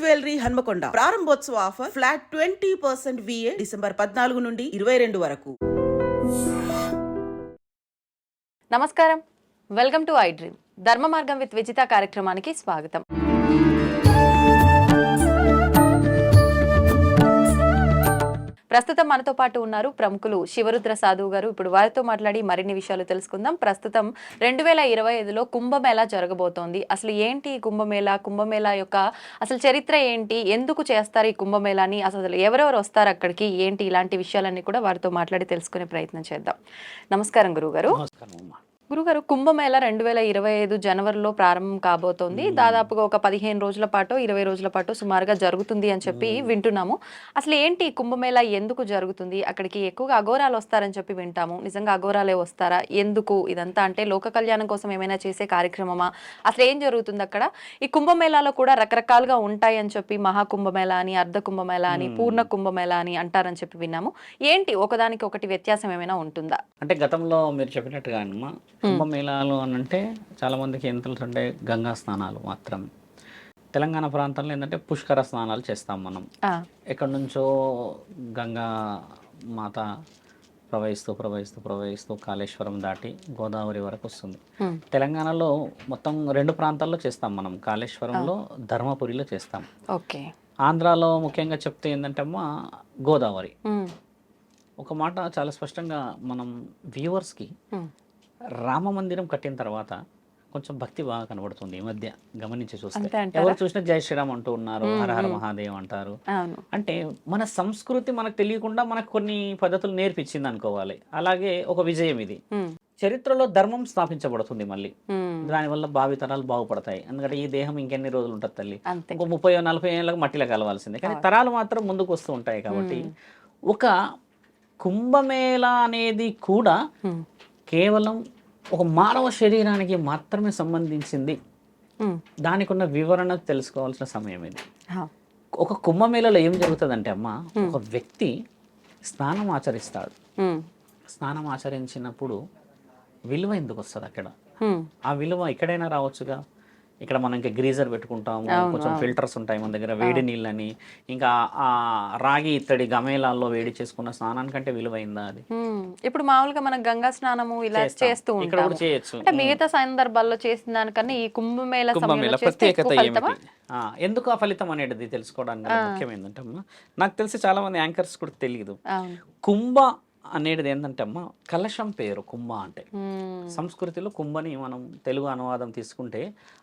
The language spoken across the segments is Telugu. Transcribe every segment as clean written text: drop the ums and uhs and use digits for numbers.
జ్యువెలరీ హన్మకొండ ప్రారంభోత్సవ ఆఫర్ ఫ్లాట్ 20% VA డిసెంబర్ 14 నుండి 22 వరకు. నమస్కారం, వెల్కమ్ టు ఐ డ్రీమ్. ధర్మ మార్గం విత్ విజిత కార్యక్రమానికి స్వాగతం. ప్రస్తుతం మనతో పాటు ఉన్నారు ప్రముఖులు శివరుద్ర సాధువు గారు. ఇప్పుడు వారితో మాట్లాడి మరిన్ని విషయాలు తెలుసుకుందాం. ప్రస్తుతం 2025లో కుంభమేళా జరగబోతోంది. అసలు ఏంటి కుంభమేళా యొక్క అసలు చరిత్ర ఏంటి, ఎందుకు చేస్తారు ఈ కుంభమేళాని, అసలు ఎవరెవరు వస్తారు అక్కడికి, ఏంటి, ఇలాంటి విషయాలన్నీ కూడా వారితో మాట్లాడి తెలుసుకునే ప్రయత్నం చేద్దాం. నమస్కారం గురుగారు. గురుగారు, కుంభమేళా 2025 జనవరిలో ప్రారంభం కాబోతోంది. దాదాపుగా ఒక 15 రోజుల పాటు 20 రోజుల పాటు సుమారుగా జరుగుతుంది అని చెప్పి వింటున్నాము. అసలు ఏంటి కుంభమేళా, ఎందుకు జరుగుతుంది, అక్కడికి ఎక్కువగా అఘోరాలు వస్తారని చెప్పి వింటాము. నిజంగా అఘోరాలే వస్తారా, ఎందుకు ఇదంతా, అంటే లోక కళ్యాణం కోసం ఏమైనా చేసే కార్యక్రమమా, అసలు ఏం జరుగుతుంది అక్కడ? ఈ కుంభమేళాలో కూడా రకరకాలుగా ఉంటాయి అని చెప్పి మహాకుంభమేళా అని, అర్ధ కుంభమేళా అని, పూర్ణ కుంభమేళా అని అంటారని చెప్పి విన్నాము. ఏంటి ఒకదానికి ఒకటి వ్యత్యాసం ఏమైనా ఉంటుందా? అంటే గతంలో మీరు చెప్పినట్టుగా అమ్మా, కుంభమేళాలు అని అంటే చాలామందికి ఏం తెలుసు అంటే గంగా స్నానాలు మాత్రం. తెలంగాణ ప్రాంతంలో ఏంటంటే పుష్కర స్నానాలు చేస్తాం మనం. ఎక్కడి నుంచో గంగా మాత ప్రవహిస్తూ కాళేశ్వరం దాటి గోదావరి వరకు వస్తుంది. తెలంగాణలో మొత్తం 2 ప్రాంతాల్లో చేస్తాం మనం. కాళేశ్వరంలో, ధర్మపురిలో చేస్తాం. ఓకే. ఆంధ్రాలో ముఖ్యంగా చెప్తే ఏంటంటే అమ్మా గోదావరి. ఒక మాట చాలా స్పష్టంగా మనం వ్యూవర్స్కి, రామ మందిరం కట్టిన తర్వాత కొంచెం భక్తి బాగా కనబడుతుంది ఈ మధ్య గమనించి చూస్తే. ఎవరు చూసినా జై శ్రీరామ్ అంటూ ఉన్నారు, హర హర మహాదేవ్ అంటారు. అంటే మన సంస్కృతి మనకు తెలియకుండా మనకు కొన్ని పద్ధతులు నేర్పించింది అనుకోవాలి. అలాగే ఒక విజయం ఇది. చరిత్రలో ధర్మం స్థాపించబడుతుంది మళ్ళీ. దానివల్ల భావితరాలు బాగుపడతాయి. ఎందుకంటే ఈ దేహం ఇంకెన్ని రోజులు ఉంటుంది తల్లి, ఇంకో 30-40 ఏళ్ళకి మట్టిలో కలవాల్సిందే. కానీ తరాలు మాత్రం ముందుకు వస్తూ ఉంటాయి. కాబట్టి ఒక కుంభమేళా అనేది కూడా కేవలం ఒక మానవ శరీరానికి మాత్రమే సంబంధించింది. దానికి ఉన్న వివరణ తెలుసుకోవాల్సిన సమయం ఇది. ఒక కుంభమేళలో ఏం జరుగుతుందంటే అమ్మ, ఒక వ్యక్తి స్నానం ఆచరిస్తాడు. స్నానం ఆచరించినప్పుడు విలువ ఎందుకు వస్తుంది అక్కడ? ఆ విలువ ఎక్కడైనా రావచ్చుగా. ఇక్కడ మనం ఇంకా గ్రీజర్ పెట్టుకుంటాము, కొంచెం ఫిల్టర్స్ ఉంటాయి మన దగ్గర, వేడి నీళ్ళని, ఇంకా ఆ రాగి ఇత్తడి గమేలాల్లో వేడి చేసుకున్న స్నానానికంటే విలువైందా అది? ఇప్పుడు మామూలుగా మనం గంగా స్నానము ఇలా చేస్తూ ఉంటాము. అంటే మిగతా సందర్భాల్లో చేసిన దానికన్నా ఈ కుంభమేళా ప్రత్యేకత ఏమిటి, ఎందుకు ఆ ఫలితం అనేది తెలుసుకోవడానికి ముఖ్యం ఏంటంటే అమ్మా, నాకు తెలిసి చాలా మంది యాంకర్స్ కూడా తెలియదు. కుంభ అనేది ఏంటంటే అమ్మ, కలశం పేరు కుంభ అంటే. సంస్కృతిలో కుంభని మనం తెలుగు అనువాదం తీసుకుంటే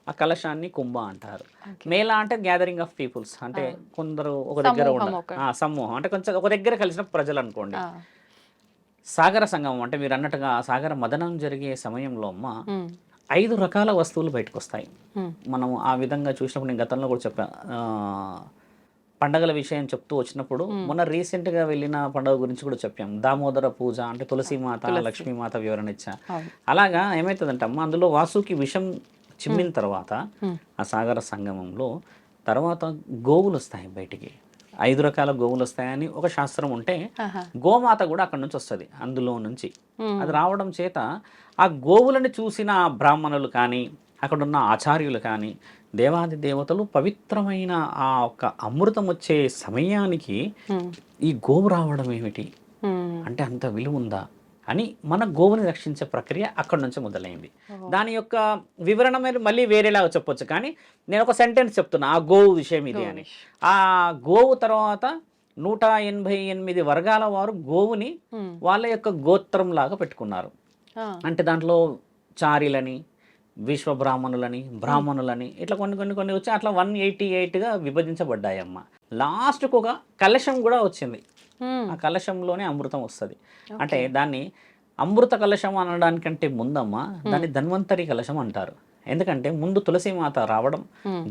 ఆ కలశాన్ని కుంభ అంటారు. మేళా అంటే గ్యాదరింగ్ ఆఫ్ పీపుల్స్, అంటే కొందరు ఒక దగ్గర సమూహం, అంటే కొంచెం ఒక దగ్గర కలిసిన ప్రజలు అనుకోండి. సాగర సంగమం అంటే మీరు అన్నట్టుగా సాగర మదనం జరిగే సమయంలో అమ్మ 5 రకాల వస్తువులు బయటకు వస్తాయి. మనం ఆ విధంగా చూసినప్పుడు నేను గతంలో కూడా చెప్పా, పండగల విషయం చెప్తూ వచ్చినప్పుడు మొన్న రీసెంట్గా వెళ్ళిన పండుగ గురించి కూడా చెప్పాం. దామోదర పూజ అంటే తులసీమాత, లక్ష్మీమాత వివరణ ఇచ్చా. అలాగా ఏమవుతుందంటే అమ్మ, అందులో వాసుకి విషం చిమ్మిన తర్వాత ఆ సాగర సంగమంలో తర్వాత గోవులు వస్తాయి బయటికి. 5 రకాల గోవులు వస్తాయని ఒక శాస్త్రం ఉంటే, గోమాత కూడా అక్కడ నుంచి వస్తుంది. అందులో నుంచి అది రావడం చేత ఆ గోవులని చూసిన బ్రాహ్మణులు కానీ, అక్కడున్న ఆచార్యులు కానీ, దేవాది దేవతలు పవిత్రమైన ఆ ఒక అమృతం వచ్చే సమయానికి ఈ గోవు రావడం ఏమిటి అంటే అంత విలువ ఉందా అని మన గోవుని రక్షించే ప్రక్రియ అక్కడి నుంచి మొదలైంది. దాని యొక్క వివరణ మళ్ళీ వేరేలాగా చెప్పొచ్చు, కానీ నేను ఒక సెంటెన్స్ చెప్తున్నా ఆ గోవు విషయం ఇది అని. ఆ గోవు తర్వాత 188 వర్గాల వారు గోవుని వాళ్ళ యొక్క గోత్రం లాగా పెట్టుకున్నారు. అంటే దాంట్లో చారిలని, విశ్వ బ్రాహ్మణులని ఇట్లా కొన్ని వచ్చి అట్లా 188గా విభజించబడ్డాయమ్మ. లాస్ట్కు ఒక కలశం కూడా వచ్చింది. ఆ కలశంలోనే అమృతం వస్తుంది. అంటే దాన్ని అమృత కలశం అనడానికంటే ముందమ్మ దాన్ని ధన్వంతరి కలశం అంటారు. ఎందుకంటే ముందు తులసీమాత రావడం,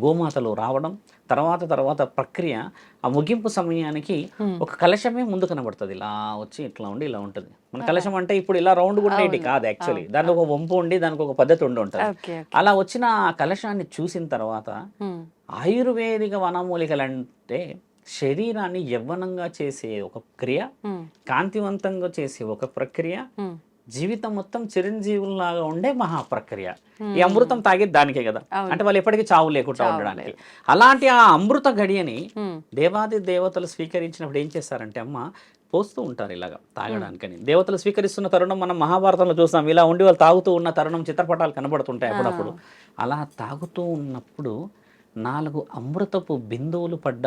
గోమాతలు రావడం, తర్వాత ప్రక్రియ ఆ ముగింపు సమయానికి ఒక కలశమే ముందు కనబడుతుంది. ఇలా వచ్చి ఇట్లా ఉండి ఇలా ఉంటుంది. మన కలశం అంటే ఇప్పుడు ఇలా రౌండ్ ఉండేటి కాదు, యాక్చువల్లీ దానికి ఒక వంపు ఉండి దానికి ఒక పద్ధతి ఉంటుంది. అలా వచ్చిన ఆ కలశాన్ని చూసిన తర్వాత ఆయుర్వేదిక వనమూలికలు అంటే శరీరాన్ని యవ్వనంగా చేసే ఒక క్రియ, కాంతివంతంగా చేసే ఒక ప్రక్రియ, జీవితం మొత్తం చిరంజీవుల్లాగా ఉండే మహాప్రక్రియ. ఈ అమృతం తాగేది దానికే కదా, అంటే వాళ్ళు ఎప్పటికీ చావు లేకుండా ఉండడానికి. అలాంటి ఆ అమృత గడియని దేవాది దేవతలు స్వీకరించినప్పుడు ఏం చేస్తారంటే అమ్మ పోస్తూ ఉంటారు ఇలాగా తాగడానికని. దేవతలు స్వీకరిస్తున్న తరుణం మనం మహాభారతంలో చూస్తాం, ఇలా ఉండి వాళ్ళు తాగుతూ ఉన్న తరుణం చిత్రపటాలు కనబడుతుంటాయి అప్పుడప్పుడు. అలా తాగుతూ ఉన్నప్పుడు 4 అమృతపు బిందువులు పడ్డ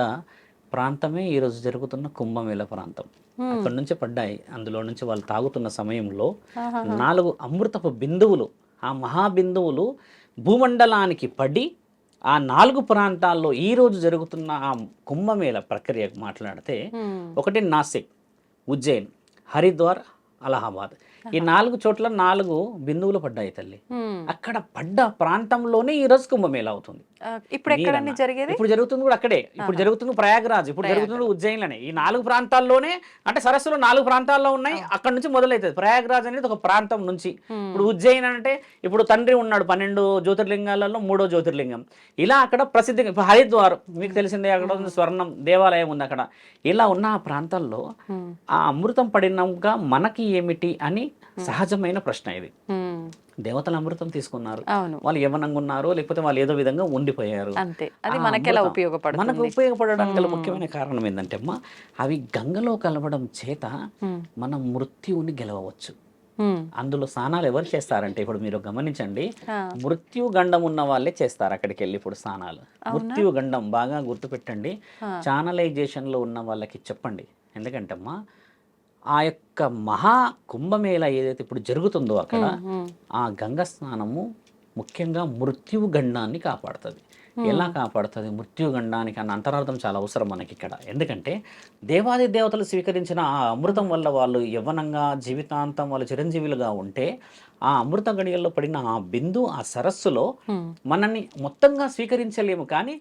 ప్రాంతమే ఈరోజు జరుగుతున్న కుంభమేళ ప్రాంతం. అక్కడ నుంచి పడ్డాయి. అందులో నుంచి వాళ్ళు తాగుతున్న సమయంలో 4 అమృతపు బిందువులు, ఆ మహాబిందువులు భూమండలానికి పడి ఆ 4 ప్రాంతాల్లో ఈరోజు జరుగుతున్న ఆ కుంభమేళ ప్రక్రియ మాట్లాడితే, ఒకటి నాసిక్, ఉజ్జయిన్, హరిద్వార్, అలహాబాద్. ఈ 4 చోట్ల 4 బిందువులు పడ్డాయి తల్లి. అక్కడ పడ్డ ప్రాంతంలోనే ఈ రోజు కుంభమేళ అవుతుంది. ఇప్పుడు ఎక్కడండి జరిగేది? ఇప్పుడు జరుగుతుంది కూడా అక్కడే. ఇప్పుడు జరుగుతుంది ప్రయాగరాజ్, ఇప్పుడు జరుగుతుంది ఉజ్జయిన్లోనే. ఈ 4 ప్రాంతాల్లోనే, అంటే సరస్సులో 4 ప్రాంతాల్లో ఉన్నాయి. అక్కడ నుంచి మొదలవుతుంది. ప్రయాగరాజ్ అనేది ఒక ప్రాంతం నుంచి. ఇప్పుడు ఉజ్జయిన్ అంటే ఇప్పుడు తండ్రి ఉన్నాడు 12 జ్యోతిర్లింగాలలో 3వ జ్యోతిర్లింగం. ఇలా అక్కడ ప్రసిద్ధి. ఇప్పుడు హరిద్వార్ మీకు తెలిసిందే, అక్కడ ఉంది స్వర్ణం దేవాలయం ఉంది అక్కడ. ఇలా ఉన్న ఆ ప్రాంతాల్లో ఆ అమృతం పడినాక మనకి ఏమిటి అని సహజమైన ప్రశ్న ఇది. దేవతలు అమృతం తీసుకున్నారు, వాళ్ళు యవ్వనంగా ఉన్నారు, లేకపోతే వాళ్ళు ఏదో విధంగా ఉండిపోయారు. మనకు ఉపయోగపడడానికి గల ముఖ్యమైన కారణం ఏంటంటే అమ్మా, అవి గంగలో కలవడం చేత మనం మృత్యువుని గెలవవచ్చు. అందులో స్నానాలు ఎవరు చేస్తారంటే, ఇప్పుడు మీరు గమనించండి, మృత్యు గండం ఉన్న వాళ్ళే చేస్తారు అక్కడికి వెళ్ళి ఇప్పుడు స్నానాలు. మృత్యు గండం బాగా గుర్తుపెట్టండి. ఛానలైజేషన్ లో ఉన్న వాళ్ళకి చెప్పండి. ఎందుకంటే అమ్మా, ఆ యొక్క మహా కుంభమేళ ఏదైతే ఇప్పుడు జరుగుతుందో అక్కడ ఆ గంగ స్నానము ముఖ్యంగా మృత్యువు గండాన్ని కాపాడుతుంది. ఎలా కాపాడుతుంది? మృత్యు గండానికి అన్న అంతరార్థం చాలా అవసరం మనకి ఇక్కడ. ఎందుకంటే దేవాది దేవతలు స్వీకరించిన ఆ అమృతం వల్ల వాళ్ళు యవ్వనంగా జీవితాంతం వాళ్ళు చిరంజీవులుగా ఉంటే, ఆ అమృత గడియల్లో పడిన ఆ బిందు, ఆ సరస్సులో మనల్ని మొత్తంగా స్వీకరించలేము, కానీ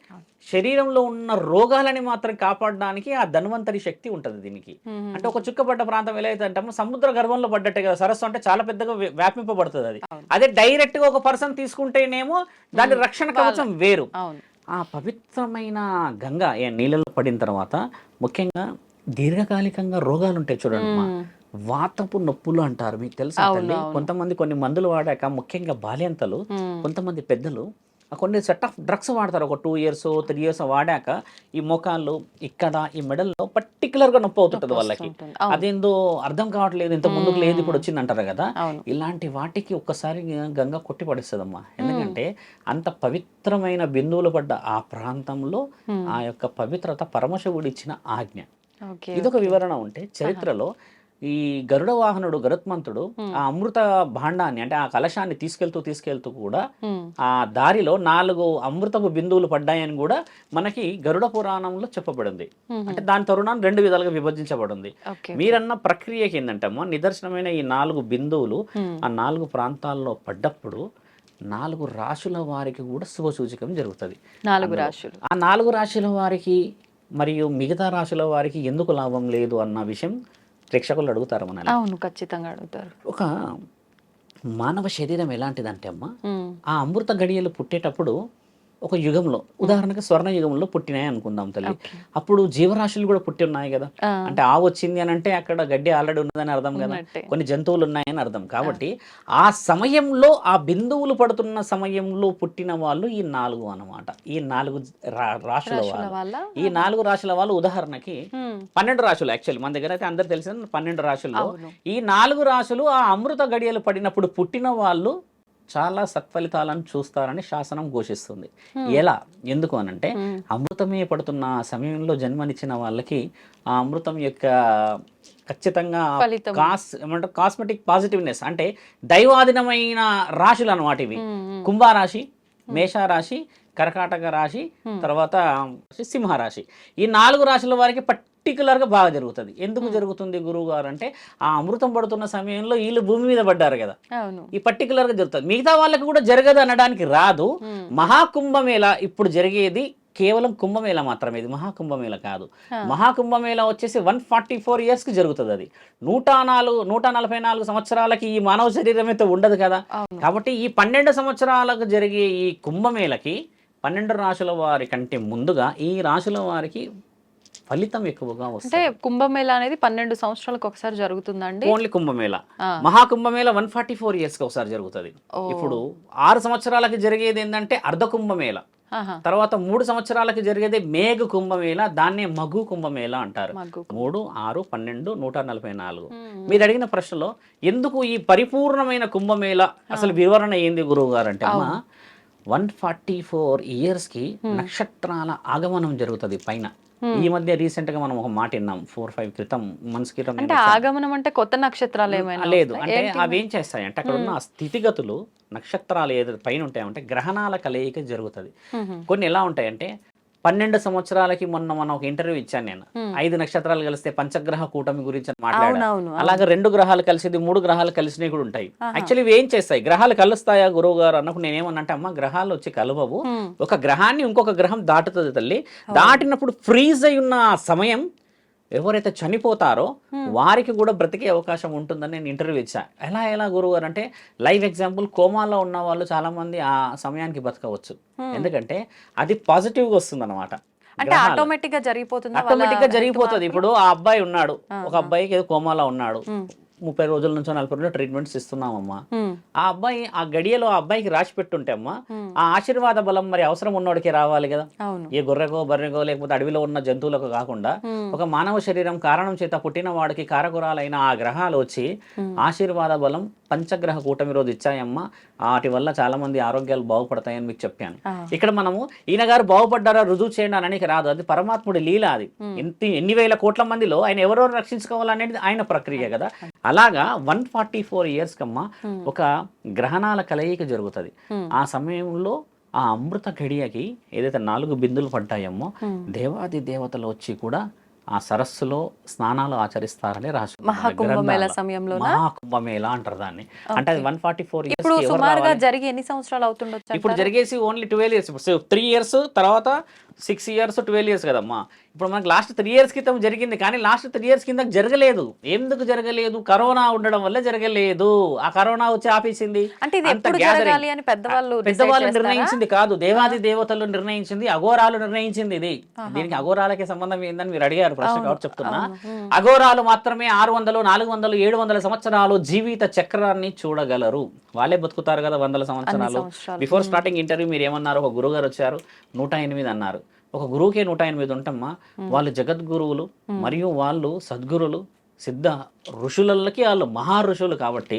శరీరంలో ఉన్న రోగాలని మాత్రం కాపాడడానికి ఆ ధన్వంతరి శక్తి ఉంటుంది దీనికి. అంటే ఒక చుక్కపడ్డ ప్రాంతం ఎలా అయితే అంటామో సముద్ర గర్భంలో పడ్డట్టే కదా సరస్సు, అంటే చాలా పెద్దగా వ్యాపింపబడుతుంది అది. అదే డైరెక్ట్ గా ఒక పర్సన్ తీసుకుంటేనేమో దాని రక్షణ కవచం వేరు. ఆ పవిత్రమైన గంగ నీళ్ళలో పడిన తర్వాత ముఖ్యంగా దీర్ఘకాలికంగా రోగాలు ఉంటాయి చూడండి, వాతపు నొప్పులు అంటారు, మీకు తెలుసా? కొంతమంది కొన్ని మందులు వాడాక, ముఖ్యంగా బాల్యంతలు, కొంతమంది పెద్దలు కొన్ని సెట్ ఆఫ్ డ్రగ్స్ వాడతారు. ఒక 2 years 3 years వాడాక ఈ మోకాళ్ళు, ఇక్కడ ఈ మెడల్లో పర్టికులర్గా నొప్పి అవుతుంటుంది వాళ్ళకి. అదేందో అర్థం కావట్లేదు, ఇంత ముందుకు లేదు ఇప్పుడు వచ్చింది అంటారు కదా. ఇలాంటి వాటికి ఒక్కసారి గంగ కొట్టి పడిస్తుందమ్మా. ఎందుకంటే అంత పవిత్రమైన బిందువులు పడ్డ ఆ ప్రాంతంలో ఆ యొక్క పవిత్రత పరమశివుడు ఇచ్చిన ఆజ్ఞ. ఇదొక వివరణ ఉంటే, చరిత్రలో ఈ గరుడ వాహనుడు గరుత్మంతుడు ఆ అమృత భాండాన్ని, అంటే ఆ కలశాన్ని తీసుకెళ్తూ కూడా ఆ దారిలో 4 అమృతపు బిందువులు పడ్డాయని కూడా మనకి గరుడ పురాణంలో చెప్పబడింది. అంటే దాని తరుణాన్ని 2 విధాలుగా విభజించబడింది. మీరన్న ప్రక్రియకి ఏంటంటమ్మా, నిదర్శనమైన ఈ 4 బిందువులు ఆ 4 ప్రాంతాల్లో పడ్డప్పుడు 4 రాశుల వారికి కూడా శుభ సూచకం జరుగుతుంది. ఆ 4 రాశుల వారికి మరియు మిగతా రాశుల వారికి ఎందుకు లాభం లేదు అన్న విషయం ప్రేక్షకులు అడుగుతారు మనల్ని. అవును, ఖచ్చితంగా అడుగుతారు. ఒక మానవ శరీరం ఎలాంటిదంటే అమ్మా, ఆ అమృత గడియలు పుట్టేటప్పుడు ఒక యుగంలో, ఉదాహరణకు స్వర్ణ యుగంలో పుట్టినాయి అనుకుందాం తల్లి. అప్పుడు జీవరాశులు కూడా పుట్టి ఉన్నాయి కదా. అంటే ఆవు వచ్చింది అని అంటే అక్కడ గడ్డి ఆల్రెడీ ఉన్నదని అర్థం కదా, కొన్ని జంతువులు ఉన్నాయని అర్థం. కాబట్టి ఆ సమయంలో, ఆ బిందువులు పడుతున్న సమయంలో పుట్టిన వాళ్ళు ఈ 4 అన్నమాట. ఈ 4 రాశుల వాళ్ళు, ఈ 4 రాశుల వాళ్ళు. ఉదాహరణకి 12 రాశులు యాక్చువల్లీ మన దగ్గర అయితే అందరు తెలిసిన 12 రాశుల్లో ఈ 4 రాశులు ఆ అమృత గడియలు పడినప్పుడు పుట్టిన వాళ్ళు చాలా సత్ఫలితాలను చూస్తారని శాసనం ఘోషిస్తుంది. ఎలా, ఎందుకు అనంటే, అమృతమే పడుతున్న సమయంలో జన్మనిచ్చిన వాళ్ళకి ఆ అమృతం యొక్క ఖచ్చితంగా కాస్మెటిక్ పాజిటివ్నెస్, అంటే దైవాధీనమైన రాశులు అన్నమాట ఇవి. కుంభరాశి, మేషరాశి, కర్కాటక రాశి, తర్వాత సింహరాశి. ఈ 4 రాశుల వారికి పర్టికులర్గా బాగా జరుగుతుంది. ఎందుకు జరుగుతుంది గురువు గారు అంటే, ఆ అమృతం పడుతున్న సమయంలో వీళ్ళు భూమి మీద పడ్డారు కదా, ఈ పర్టికులర్గా జరుగుతుంది. మిగతా వాళ్ళకి కూడా జరగదు అనడానికి రాదు. మహాకుంభమేళ ఇప్పుడు జరిగేది కేవలం కుంభమేళ మాత్రమే, ఇది మహాకుంభమేళ కాదు. మహాకుంభమేళ వచ్చేసి 144 years కి జరుగుతుంది. అది 144 సంవత్సరాలకి ఈ మానవ శరీరం అయితే ఉండదు కదా. కాబట్టి ఈ 12 సంవత్సరాలకు జరిగే ఈ కుంభమేళకి 12 రాశుల వారి కంటే ముందుగా ఈ రాశుల వారికి ఫలితం ఎక్కువగా అంటే వస్తుంది. కుంభమేళా అనేది 12 సంవత్సరాలకు ఒకసారి జరుగుతుందండి. ఓన్లీ కుంభమేళ. మహాకుంభమేళ 144 ఇయర్స్కి ఒకసారి జరుగుతుంది. ఇప్పుడు 6 సంవత్సరాలకి జరిగేది ఏంటంటే అర్ధ కుంభమేళ, తర్వాత 3 సంవత్సరాలకి జరిగేది మేఘ కుంభమేళ, దాన్నే మగు కుంభమేళ అంటారు. 3, 6, 12, 144. మీరు అడిగిన ప్రశ్నలో ఎందుకు ఈ పరిపూర్ణమైన కుంభమేళ అసలు వివరణ ఏంది గురువు గారు అంటే అమ్మా 144 ఇయర్స్కి నక్షత్రాల ఆగమనం జరుగుతుంది పైన. ఈ మధ్య రీసెంట్ గా మనం ఒక మాట విన్నాం 4-5 మంత్స్ క్రితం. అంటే ఆగమనం అంటే కొత్త నక్షత్రాలు ఏమైనా లేదు, అంటే అవి ఏం చేస్తాయి అంటే అక్కడ ఉన్న స్థితిగతులు నక్షత్రాలు ఏదైతే పైన ఉంటాయంటే గ్రహణాల కలయిక జరుగుతుంది. కొన్ని ఎలా ఉంటాయంటే 12 సంవత్సరాలకి మొన్న మనం ఒక ఇంటర్వ్యూ ఇచ్చాను నేను, 5 నక్షత్రాలు కలిస్తే పంచగ్రహ కూటమి గురించి మాట్లాడాను. అలాగే 2 గ్రహాలు కలిసేది 3 గ్రహాలు కలిసినవి కూడా ఉంటాయి. యాక్చువల్లీ ఇవి ఏం చేస్తాయి, గ్రహాలు కలుస్తాయా గురువు గారు అన్నప్పుడు నేనేమన్నంటే అమ్మ గ్రహాలు వచ్చి కలవవు, ఒక గ్రహాన్ని ఇంకొక గ్రహం దాటుతుంది తల్లి. దాటినప్పుడు ఫ్రీజ్ అయి ఉన్న సమయం ఎవరైతే చనిపోతారో వారికి కూడా బ్రతికే అవకాశం ఉంటుందని నేను ఇంటర్వ్యూ ఇచ్చా. ఎలా గురువు గారు అంటే లైవ్ ఎగ్జాంపుల్, కోమాలో ఉన్న వాళ్ళు చాలా మంది ఆ సమయానికి బతకవచ్చు, ఎందుకంటే అది పాజిటివ్గా వస్తుంది అనమాట. అంటే ఆటోమేటిక్ గా జరిగిపోతుంది, ఆటోమేటిక్ గా జరిగిపోతుంది. ఇప్పుడు ఆ అబ్బాయి ఉన్నాడు, ఒక అబ్బాయికి ఏదో కోమాలో ఉన్నాడు, 30 రోజుల నుంచి 40 రోజులు ట్రీట్మెంట్స్ ఇస్తున్నామమ్మా. ఆ అబ్బాయి ఆ గడియలో ఆ అబ్బాయికి రాసి పెట్టుంటే అమ్మా ఆ ఆశీర్వాద బలం మరి అవసరం ఉన్నోడికి రావాలి కదా. ఏ గొర్రెకో బర్రెకో లేకపోతే అడవిలో ఉన్న జంతువులకు కాకుండా ఒక మానవ శరీరం కారణం చేత పుట్టిన వాడికి కారకురాలైన ఆ గ్రహాలు వచ్చి ఆశీర్వాద బలం పంచగ్రహ కూటమి రోజు ఇచ్చాయమ్మా. వాటి వల్ల చాలా మంది ఆరోగ్యాలు బాగుపడతాయని మీకు చెప్పాను. ఇక్కడ మనము ఈయన గారు బాగుపడ్డారా రుజువు చేయండి అనడానికి రాదు, అది పరమాత్ముడి లీల. అది ఎన్ని వేల కోట్ల మందిలో ఆయన ఎవరెవరు రక్షించుకోవాలనేది ఆయన ప్రక్రియ కదా. అలాగా 144 ఇయర్స్ కమ్మా ఒక గ్రహణాల కలయిక జరుగుతుంది. ఆ సమయంలో ఆ అమృత ఘడియకి ఏదైతే 4 బిందులు పడ్డాయమ్మో దేవాది దేవతలు వచ్చి కూడా ఆ సరస్సులో స్నానాలు ఆచరిస్తారని రాసి మహాకుంభమేళా సమయంలో. మహాకుంభమేళా అంటారు దాన్ని. అంటే అది 144 ఇయర్స్. ఇప్పుడు సుమారుగా జరిగి ఎన్ని సంవత్సరాలు అవుతుండొచ్చు? ఇప్పుడు జరిగేసి ఓన్లీ 12 ఇయర్స్. ఇప్పుడు 3 ఇయర్స్ తర్వాత 6 ఇయర్స్ 12 ఇయర్స్ కదమ్మా. ఇప్పుడు మనకి లాస్ట్ 3 ఇయర్స్ క్రితం జరిగింది, కానీ లాస్ట్ 3 ఇయర్స్ కింద జరగలేదు. ఎందుకు జరగలేదు? కరోనా ఉండడం వల్ల జరగలేదు. ఆ కరోనా వచ్చి ఆపేసింది. పెద్దవాళ్ళు నిర్ణయించింది కాదు, దేవాది దేవతలు నిర్ణయించింది, అఘోరాలు నిర్ణయించింది. ఇది దీనికి అఘోరాలకి సంబంధం ఏందని మీరు అడిగారు ప్రశ్న కాబట్టి చెప్తున్నా. అఘోరాలు మాత్రమే 600, 400, 700 సంవత్సరాలు జీవిత చక్రాన్ని చూడగలరు. వాళ్ళే బతుకుతారు కదా 100 సంవత్సరాలు. బిఫోర్ స్టార్టింగ్ ఇంటర్వ్యూ మీరు ఏమన్నారు, ఒక గురువు గారు వచ్చారు 108 అన్నారు. ఒక గురువుకే 108 ఉంటమ్మా. వాళ్ళు జగద్గురువులు మరియు వాళ్ళు సద్గురులు, సిద్ధ ఋషులకి వాళ్ళు మహా ఋషులు కాబట్టి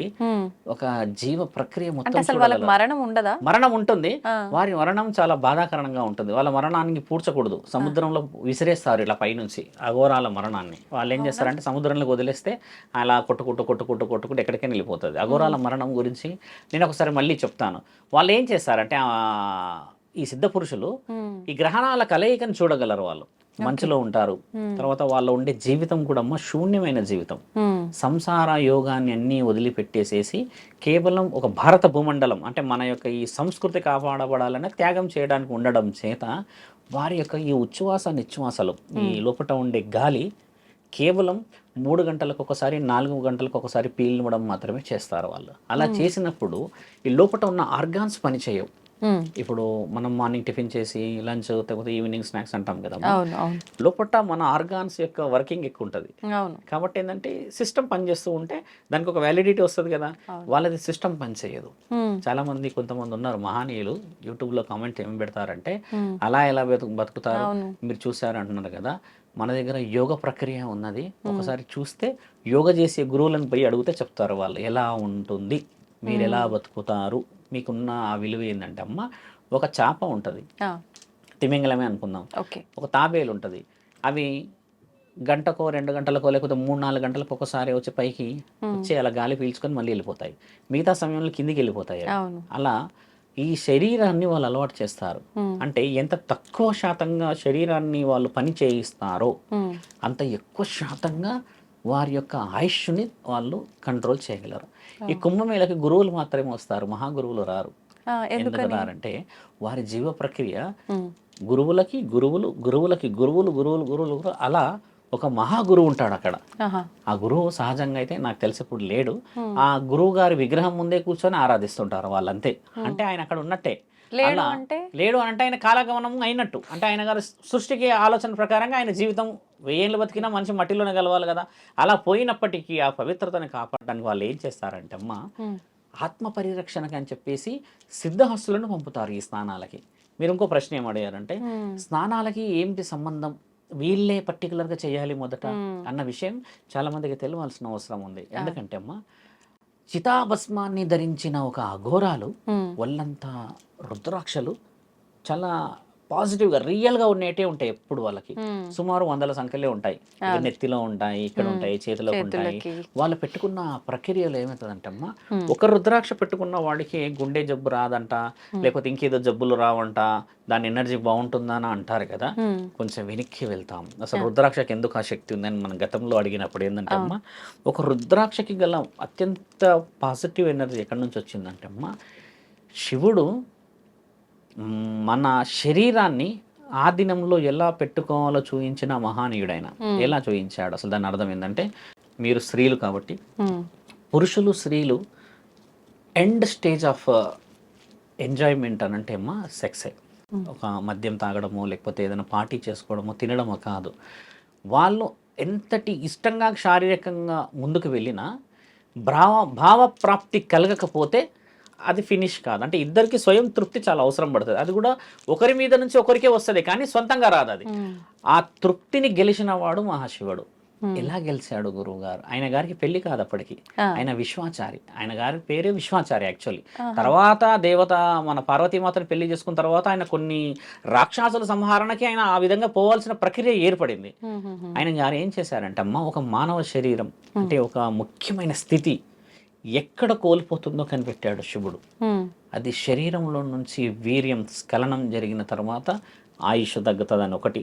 ఒక జీవ ప్రక్రియ మొత్తం మరణం ఉండదా? మరణం ఉంటుంది. వారి మరణం చాలా బాధాకరంగా ఉంటుంది. వాళ్ళ మరణానికి పూడ్చకూడదు, సముద్రంలో విసిరేస్తారు ఇలా పైనుంచి అఘోరాల మరణాన్ని. వాళ్ళు ఏం చేస్తారంటే సముద్రంలోకి వదిలేస్తే అలా కొట్టుకుంటూ ఎక్కడికైనా వెళ్ళిపోతుంది. అఘోరాల మరణం గురించి నేను ఒకసారి మళ్ళీ చెప్తాను. వాళ్ళు ఏం చేస్తారంటే ఈ సిద్ధ పురుషులు ఈ గ్రహణాల కలయికను చూడగలరు. వాళ్ళు మంచులో ఉంటారు. తర్వాత వాళ్ళు ఉండే జీవితం కూడా శూన్యమైన జీవితం. సంసార యోగాన్ని అన్నీ వదిలిపెట్టేసేసి కేవలం ఒక భారత భూమండలం అంటే మన యొక్క ఈ సంస్కృతి కాపాడబడాలనే త్యాగం చేయడానికి ఉండడం చేత వారి యొక్క ఈ ఉచ్ఛ్వాస నిశ్వాసలు, ఈ లోపల ఉండే గాలి కేవలం 3 గంటలకు ఒకసారి 4 గంటలకు ఒకసారి పీల్చడం మాత్రమే చేస్తారు వాళ్ళు. అలా చేసినప్పుడు ఈ లోపల ఉన్న ఆర్గాన్స్ పనిచేయవు. ఇప్పుడు మనం మార్నింగ్ టిఫిన్ చేసి లంచ్ లేకపోతే ఈవినింగ్ స్నాక్స్ అంటాం కదా, లోపల మన ఆర్గాన్స్ యొక్క వర్కింగ్ ఎక్కువ ఉంటుంది. కాబట్టి ఏంటంటే సిస్టమ్ పనిచేస్తూ ఉంటే దానికి ఒక వ్యాలిడిటీ వస్తుంది కదా. వాళ్ళది సిస్టమ్ పనిచేయదు. చాలా మంది కొంతమంది ఉన్నారు మహానీయులు యూట్యూబ్లో కామెంట్ ఏమి పెడతారంటే అలా ఎలా బతుకుతారు మీరు చూసారు అంటున్నారు కదా. మన దగ్గర యోగ ప్రక్రియ ఉన్నది. ఒకసారి చూస్తే యోగ చేసే గురువులను పోయి అడిగితే చెప్తారు వాళ్ళు ఎలా ఉంటుంది, మీరు ఎలా బతుకుతారు, మీకున్న ఆ విలువ ఏంటంటే అమ్మ ఒక చేప ఉంటుంది, తిమింగలమే అనుకుందాం, ఒక తాబేలు ఉంటుంది. అవి గంటకో 2 గంటలకో లేకపోతే 3-4 గంటలకు ఒకసారి వచ్చి పైకి వచ్చి అలా గాలి పీల్చుకొని మళ్ళీ వెళ్ళిపోతాయి. మిగతా సమయంలో కిందికి వెళ్ళిపోతాయి. అలా ఈ శరీరాన్ని వాళ్ళు అలవాటు చేస్తారు. అంటే ఎంత తక్కువ శాతంగా శరీరాన్ని వాళ్ళు పని చేయిస్తారో అంత ఎక్కువ శాతంగా వారి యొక్క ఆయుష్ని వాళ్ళు కంట్రోల్ చేయగలరు. ఈ కుంభమేళకి గురువులు మాత్రమే వస్తారు, మహాగురువులు రారు. ఎందుకు రారంటే వారి జీవ ప్రక్రియ గురువులకి గురువులు, గురువులకి గురువులు, గురువులు గురువులు అలా ఒక మహాగురువు ఉంటాడు అక్కడ. ఆ గురువు సహజంగా అయితే నాకు తెలిసి ఇప్పుడు లేడు. ఆ గురువు గారి విగ్రహం ముందే కూర్చొని ఆరాధిస్తుంటారు వాళ్ళంతే. అంటే ఆయన అక్కడ ఉన్నట్టే. లేడు అలా అంటే లేడు అంటే ఆయన కాలగమనం అయినట్టు, అంటే ఆయన గారు సృష్టికి ఆలోచన ప్రకారంగా ఆయన జీవితం 1000 ఏళ్ళు బతికినా మనిషి మట్టిలోనే కలవాలి కదా. అలా పోయినప్పటికీ ఆ పవిత్రతని కాపాడడానికి వాళ్ళు ఏం చేస్తారంటే అమ్మ, ఆత్మ పరిరక్షణకి అని చెప్పేసి సిద్ధహస్తులను పంపుతారు ఈ స్నానాలకి. మీరు ఇంకో ప్రశ్న ఏం అడిగారంటే, స్నానాలకి ఏంటి సంబంధం, వీళ్ళే పర్టికులర్గా చేయాలి మొదట అన్న విషయం చాలా మందికి తెలియాల్సిన అవసరం ఉంది. ఎందుకంటే అమ్మ, చితాభస్మాన్ని ధరించిన ఒక అఘోరాలు వాళ్ళంతా రుద్రాక్షలు చాలా పాజిటివ్గా రియల్గా ఉండేటే ఉంటాయి ఎప్పుడు వాళ్ళకి. సుమారు 100 సంఖ్యలే ఉంటాయి. ఇక నెత్తిలో ఉంటాయి, ఇక్కడ ఉంటాయి, చేతిలో ఉంటాయి. వాళ్ళు పెట్టుకున్న ప్రక్రియలో ఏమవుతుందంటే అమ్మ, ఒక రుద్రాక్ష పెట్టుకున్న వాడికి గుండె జబ్బు రాదంట, లేకపోతే ఇంకేదో జబ్బులు రావంట, దాని ఎనర్జీ బాగుంటుందా అని అంటారు కదా. కొంచెం వెనక్కి వెళ్తాం, అసలు రుద్రాక్షకి ఎందుకు ఆ శక్తి ఉందని మనం గతంలో అడిగినప్పుడు ఏంటంటే అమ్మ, ఒక రుద్రాక్షకి గల అత్యంత పాజిటివ్ ఎనర్జీ ఎక్కడి నుంచి వచ్చిందంటే అమ్మ, శివుడు మన శరీరాన్ని ఆ దినంలో ఎలా పెట్టుకోవాలో చూయించిన మహానీయుడైన. ఎలా చూయించాడు అసలు, దాని అర్థం ఏంటంటే, మీరు స్త్రీలు కాబట్టి పురుషులు స్త్రీలు ఎండ్ స్టేజ్ ఆఫ్ ఎంజాయ్మెంట్ అని అంటే అమ్మా సెక్సే. ఒక మద్యం తాగడమో లేకపోతే ఏదైనా పార్టీ చేసుకోవడమో తినడమో కాదు. వాళ్ళు ఎంతటి ఇష్టంగా శారీరకంగా ముందుకు వెళ్ళినా భావప్రాప్తి కలగకపోతే అది ఫినిష్ కాదు. అంటే ఇద్దరికి స్వయం తృప్తి చాలా అవసరం పడుతుంది. అది కూడా ఒకరి మీద నుంచి ఒకరికే వస్తుంది, కానీ సొంతంగా రాదు అది. ఆ తృప్తిని గెలిచిన వాడు మహాశివుడు. ఎలా గెలిచాడు గురువు గారు? ఆయన గారికి పెళ్లి కాదు అప్పటికి, ఆయన విశ్వాచారి. ఆయన గారి పేరే విశ్వాచారి యాక్చువల్లీ. తర్వాత దేవత మన పార్వతీమాతను పెళ్లి చేసుకున్న తర్వాత ఆయన కొన్ని రాక్షసుల సంహారణకి ఆయన ఆ విధంగా పోవాల్సిన ప్రక్రియ ఏర్పడింది. ఆయన గారు ఏం చేశారంటే అమ్మ, ఒక మానవ శరీరం అంటే ఒక ముఖ్యమైన స్థితి ఎక్కడ కోల్పోతుందో కనిపెట్టాడు శివుడు. అది శరీరంలో నుంచి వీర్యం స్ఖలనం జరిగిన తర్వాత ఆయుష్ తగ్గుతుందని ఒకటి,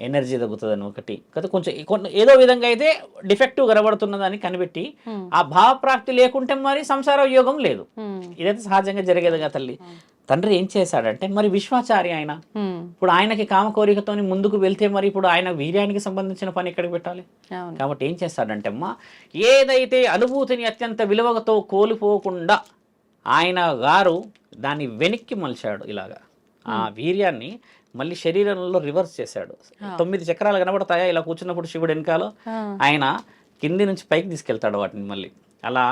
ఎనర్జీ తగ్గుతుందని ఒకటి, కదా కొంచెం ఏదో విధంగా అయితే డిఫెక్టివ్ కనబడుతున్నదని కనిపెట్టి, ఆ భావప్రాప్తి లేకుంటే మరి సంసార యోగం లేదు. ఇదైతే సహజంగా జరిగేది కదా తల్లి. తండ్రి ఏం చేశాడంటే, మరి విశ్వాచారి ఆయన, ఇప్పుడు ఆయనకి కామ కోరికతో ముందుకు వెళ్తే మరి ఇప్పుడు ఆయన వీర్యానికి సంబంధించిన పని ఎక్కడికి పెట్టాలి? కాబట్టి ఏం చేస్తాడంటే అమ్మ, ఏదైతే అనుభూతిని అత్యంత విలువతో కోల్పోకుండా ఆయన గారు దాన్ని వెనక్కి మలిచాడు. ఇలాగా ఆ వీర్యాన్ని మళ్ళీ శరీరంలో రివర్స్ చేశాడు. 9 చక్రాలు కనబడతాయా ఇలా కూర్చున్నప్పుడు శివుడు వెనకాల, ఆయన కింది నుంచి పైకి తీసుకెళ్తాడు వాటిని మళ్ళీ. అలా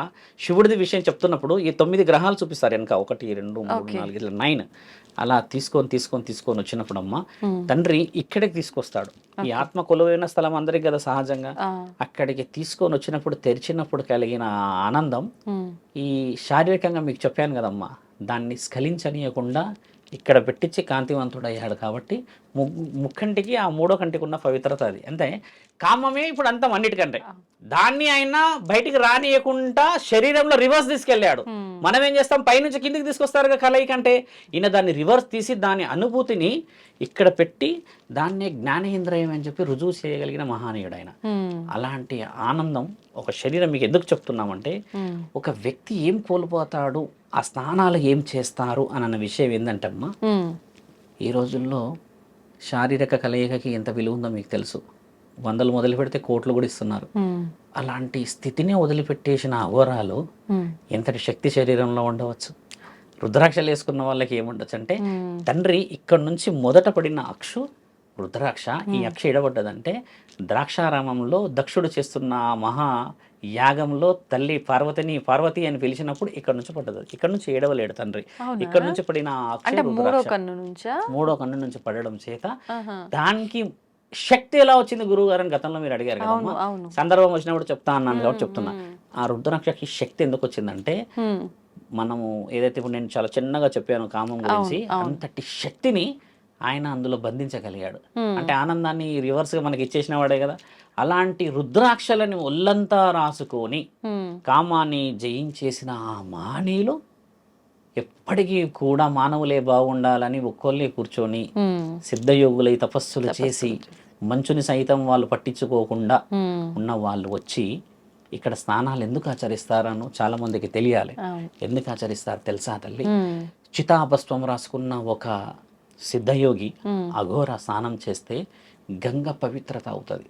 శివుడిది విషయం చెప్తున్నప్పుడు ఈ 9 గ్రహాలు చూపిస్తారు వెనక, 1 2 3 4 ఇట్లా 9. అలా తీసుకొని వచ్చినప్పుడు అమ్మ, తండ్రి ఇక్కడికి తీసుకొస్తాడు. ఈ ఆత్మ కొలువైన స్థలం అందరికి కదా సహజంగా. అక్కడికి తీసుకొని వచ్చినప్పుడు తెరిచినప్పుడు కలిగిన ఆనందం, ఈ శారీరకంగా మీకు చెప్పాను కదమ్మా, దాన్ని స్ఖలించనీయకుండా ఇక్కడ పెట్టించి కాంతివంతుడయ్యాడు. కాబట్టి ముక్కంటికి ఆ 3వ కంటికి ఉన్న పవిత్రత అది. అంటే కామమే ఇప్పుడు అంతం అన్నిటికంటే. దాన్ని ఆయన బయటికి రానియకుండా శరీరంలో రివర్స్ తీసుకెళ్ళాడు. మనం ఏం చేస్తాం, పైనుంచి కిందికి తీసుకొస్తారు కలయిక అంటే, ఈయన దాన్ని రివర్స్ తీసి దాని అనుభూతిని ఇక్కడ పెట్టి దాన్నే జ్ఞానేంద్రియం అని చెప్పి రుజువు చేయగలిగిన మహానీయుడు ఆయన. అలాంటి ఆనందం ఒక శరీరం మీకు ఎందుకు చెప్తున్నామంటే, ఒక వ్యక్తి ఏం కోల్పోతాడు, ఆ స్నానాలు ఏం చేస్తారు అన్న విషయం ఏంటంటమ్మా, ఈ రోజుల్లో శారీరక కలయికకి ఎంత విలువ ఉందో మీకు తెలుసు. 100 మొదలు పెడితే కోట్లు కూడా ఇస్తున్నారు. అలాంటి స్థితిని వదిలిపెట్టేసిన అఘోరాలు ఎంతటి శక్తి శరీరంలో ఉండవచ్చు. రుద్రాక్షలు వేసుకున్న వాళ్ళకి ఏముండొచ్చు అంటే, తండ్రి ఇక్కడ నుంచి మొదట పడిన అక్షు రుద్రాక్ష. ఈ అక్ష ఎడబడ్డదంటే ద్రాక్షారామంలో దక్షుడు చేస్తున్న మహా యాగంలో తల్లి పార్వతి అని పిలిచినప్పుడు ఇక్కడ నుంచి పడ్డది. ఇక్కడ నుంచి ఏడవలేడు తండ్రి, ఇక్కడ నుంచి పడిన మూడో కన్ను నుంచి పడడం చేత దానికి శక్తి ఎలా వచ్చింది గురువు గారు అని గతంలో మీరు అడిగారు కదా. సందర్భం వచ్చినప్పుడు చెప్తా అన్నాను కాబట్టి చెప్తున్నా. ఆ రుద్రాక్షకి శక్తి ఎందుకు వచ్చిందంటే, మనము ఏదైతే ఇప్పుడు నేను చాలా చిన్నగా చెప్పాను కామం గురించి, అంతటి శక్తిని ఆయన అందులో బంధించగలిగాడు. అంటే ఆనందాన్ని రివర్స్ గా మనకి ఇచ్చేసిన వాడే కదా. అలాంటి రుద్రాక్షలని ఒళ్ళంతా రాసుకొని కామాన్ని జయించేసిన ఆ మానీయులు ఎప్పటికీ కూడా మానవులే బాగుండాలని ఒక్కొల్లే కూర్చొని సిద్ధయోగులై తపస్సులు చేసి మంచుని సైతం వాళ్ళు పట్టించుకోకుండా ఉన్న వాళ్ళు వచ్చి ఇక్కడ స్నానాలు ఎందుకు ఆచరిస్తారనో చాలా మందికి తెలియాలి. ఎందుకు ఆచరిస్తారు తెలుసా తల్లి? చితాభస్వం రాసుకున్న ఒక సిద్ధయోగి అఘోర స్నానం చేస్తే గంగ పవిత్రత అవుతుంది.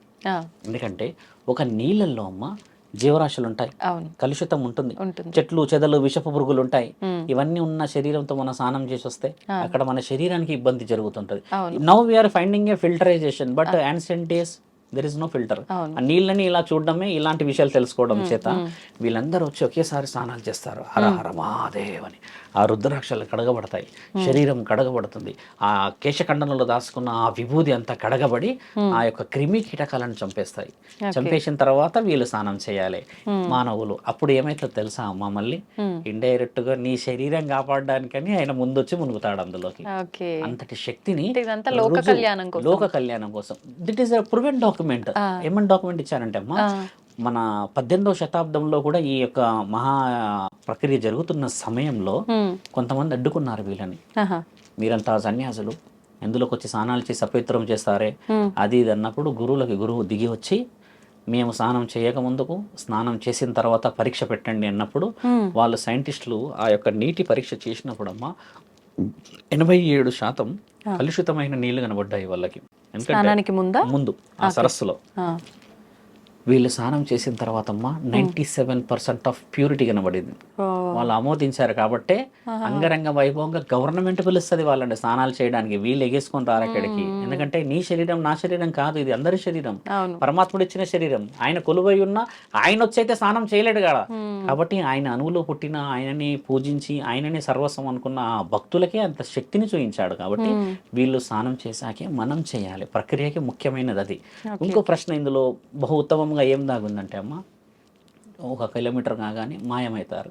ఎందుకంటే ఒక నీళ్ళల్లో అమ్మ జీవరాశులు ఉంటాయి, అవును కలుషితం ఉంటుంది, ఉంటుంది. చెట్లు చెదలు విషపు పురుగులు ఉంటాయి. ఇవన్నీ ఉన్న శరీరంతో మనం స్నానం చేసి వస్తే అక్కడ మన శరీరానికి ఇబ్బంది జరుగుతుంటది. Now we are finding a filterization, but ancient days there is no filter. ఆ నీళ్ళని ఇలా చూడడమే, ఇలాంటి విషయాలు తెలుసుకోవడం చేత వీళ్ళందరూ వచ్చి ఒకేసారి స్నానాలు చేస్తారు. హర హర మహాదేవ్ అని. ఆ రుద్రాక్షలు కడగబడతాయి, శరీరం కడగబడుతుంది, ఆ కేశఖండంలో దాచుకున్న ఆ విభూది అంతా కడగబడి ఆ యొక్క క్రిమి కీటకాలను చంపేస్తాయి. చంపేసిన తర్వాత వీళ్ళు స్నానం చేయాలి మానవులు. అప్పుడు ఏమైతుందో తెలుసా అమ్మ, మళ్ళీ ఇండైరెక్ట్ గా నీ శరీరం కాపాడడానికని ఆయన ముందొచ్చి మునుగుతాడు అందులోకి. అంతటి శక్తిని లోక కళ్యాణం కోసం. దిట్ ఈస్ ప్రూవెన్ డాక్యుమెంట్. ఏమని డాక్యుమెంట్ ఇచ్చారంటే అమ్మా, మన 18వ శతాబ్దంలో కూడా ఈ యొక్క మహా ప్రక్రియ జరుగుతున్న సమయంలో కొంతమంది అడ్డుకున్నారు వీళ్ళని. మీరంతా సన్యాసులు ఎందులోకి వచ్చి స్నానాలు చేసి అపవిత్రం చేస్తారే అది ఇది అన్నప్పుడు గురువు దిగి వచ్చి, మేము స్నానం చేయక ముందుకు స్నానం చేసిన తర్వాత పరీక్ష పెట్టండి అన్నప్పుడు వాళ్ళు సైంటిస్టులు ఆ యొక్క నీటి పరీక్ష చేసినప్పుడు అమ్మా 87% కలుషితమైన నీళ్లు కనబడ్డాయి వాళ్ళకి. ఎందుకంటే ముందు ఆ సరస్సులో వీళ్ళు స్నానం చేసిన తర్వాత అమ్మా 97% ఆఫ్ ప్యూరిటీ కనబడింది. వాళ్ళు ఆమోదించారు కాబట్టే అంగరంగ వైభవంగా గవర్నమెంట్ పిలుస్తుంది వాళ్ళండి స్నానాలు చేయడానికి. వీళ్ళు ఎగేసుకొని రారు అక్కడికి. ఎందుకంటే నీ శరీరం నా శరీరం కాదు, ఇది అందరి శరీరం, పరమాత్ముడు ఇచ్చిన శరీరం. ఆయన కొలువై ఉన్న ఆయన వచ్చైతే స్నానం చేయలేడు కదా. కాబట్టి ఆయన అణువులో పుట్టిన ఆయనని పూజించి ఆయనని సర్వస్వం అనుకున్న ఆ భక్తులకే అంత శక్తిని చూపించాడు. కాబట్టి వీళ్ళు స్నానం చేశాకే మనం చేయాలి. ప్రక్రియకి ముఖ్యమైనది అది. ఇంకో ప్రశ్న ఇందులో బహు ఉత్తమంగా ఏం దాగుందంటే అమ్మ, 1 కిలోమీటర్ కాగానే మాయమవుతారు.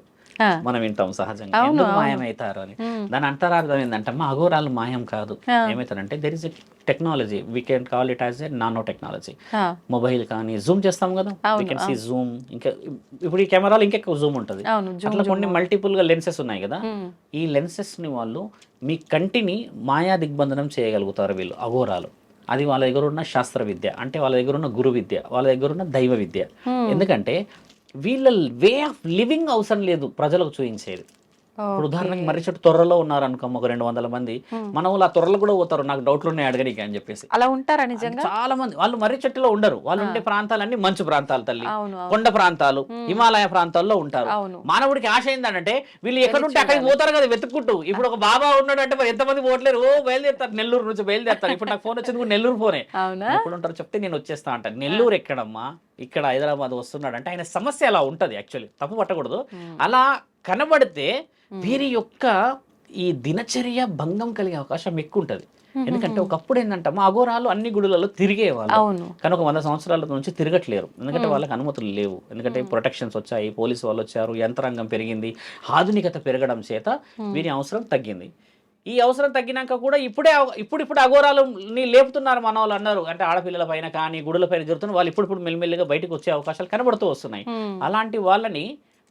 మనం వింటాం సహజంగా, ఎందుకు మాయమవుతారు అని. దాని అంతరార్థం ఏంటంటే అమ్మ, అఘోరాలు మాయం కాదు. ఏమవుతారంటే there is a technology, we can call it as a nano technology. Mobile కానీ జూమ్ చేస్తాం కదా, వీ కెన్ సీ జూమ్. ఇంకా ఇప్పుడు ఈ కెమెరాలో ఇంకెక్కువ జూమ్ ఉంటుంది. అట్లా కొన్ని మల్టిపుల్ గా లెన్సెస్ ఉన్నాయి కదా. ఈ లెన్సెస్ ని వాళ్ళు మీ కంటిని మాయా దిగ్బంధనం చేయగలుగుతారు వీళ్ళు అఘోరాలు. అది వాళ్ళ దగ్గర ఉన్న శాస్త్ర విద్య, అంటే వాళ్ళ దగ్గర ఉన్న గురు విద్య, వాళ్ళ దగ్గర ఉన్న దైవ విద్య. ఎందుకంటే వీళ్ళ వే ఆఫ్ లివింగ్ అవసరం లేదు ప్రజలకు చూపించేది. ఇప్పుడు ఉదాహరణకి మర్రి చెట్టు తొర్రలో ఉన్నారు అనుకో, ఒక 200 మంది, మన వాళ్ళు ఆ తొర్రలు కూడా పోతారు, నాకు డౌట్లు ఉన్నాయి అడగడానికి అని చెప్పేసి. అలా ఉంటారా నిజంగా? చాలా మంది వాళ్ళు మర్రి చెట్టులో ఉండరు. వాళ్ళు ఉండే ప్రాంతాలన్నీ మంచు ప్రాంతాలు తల్లి, కొండ ప్రాంతాలు, హిమాలయ ప్రాంతాల్లో ఉంటారు. మానవుడికి ఆశ ఏంటంటే వీళ్ళు ఎక్కడుంటే అక్కడికి పోతారు కదా వెతుక్కుంటూ. ఇప్పుడు ఒక బాబా ఉన్నాడు అంటే మరి ఎంతమంది పోవట్లేరు, బయలుదేరుతారు, నెల్లూరు నుంచి బయలుదేరుతారు. ఇప్పుడు నాకు ఫోన్ వచ్చింది కూడా నెల్లూరు ఫోనే. ఎప్పుడు ఉంటారు చెప్తే నేను వచ్చేస్తా అంటాను. నెల్లూరు ఎక్కడమ్మా, ఇక్కడ హైదరాబాద్ వస్తున్నాడు అంటే ఆయన సమస్య అలా ఉంటది. యాక్చువల్లీ తప్పు పట్టకూడదు. అలా కనబడితే వీరి యొక్క ఈ దినచర్య భంగం కలిగే అవకాశం ఎక్కువ ఉంటుంది. ఎందుకంటే ఒకప్పుడు ఏంటంటే మా అఘోరాలు అన్ని గుడులలో తిరిగేవాళ్ళు, కానీ ఒక 100 సంవత్సరాల నుంచి తిరగట్లేరు. ఎందుకంటే వాళ్ళకి అనుమతులు లేవు. ఎందుకంటే ప్రొటెక్షన్స్ వచ్చాయి, పోలీసు వాళ్ళు వచ్చారు, యంత్రాంగం పెరిగింది, ఆధునికత పెరగడం చేత వీరి అవసరం తగ్గింది. ఈ అవసరం తగ్గినాక కూడా ఇప్పుడు అఘోరాలని లేపుతున్నారు మన వాళ్ళు అన్నారు. అంటే ఆడపిల్లల పైన కానీ గుడుల పైన జరుగుతున్న వాళ్ళు ఇప్పుడు మెల్లిమెల్లిగా బయటకు వచ్చే అవకాశాలు కనబడుతూ వస్తున్నాయి. అలాంటి వాళ్ళని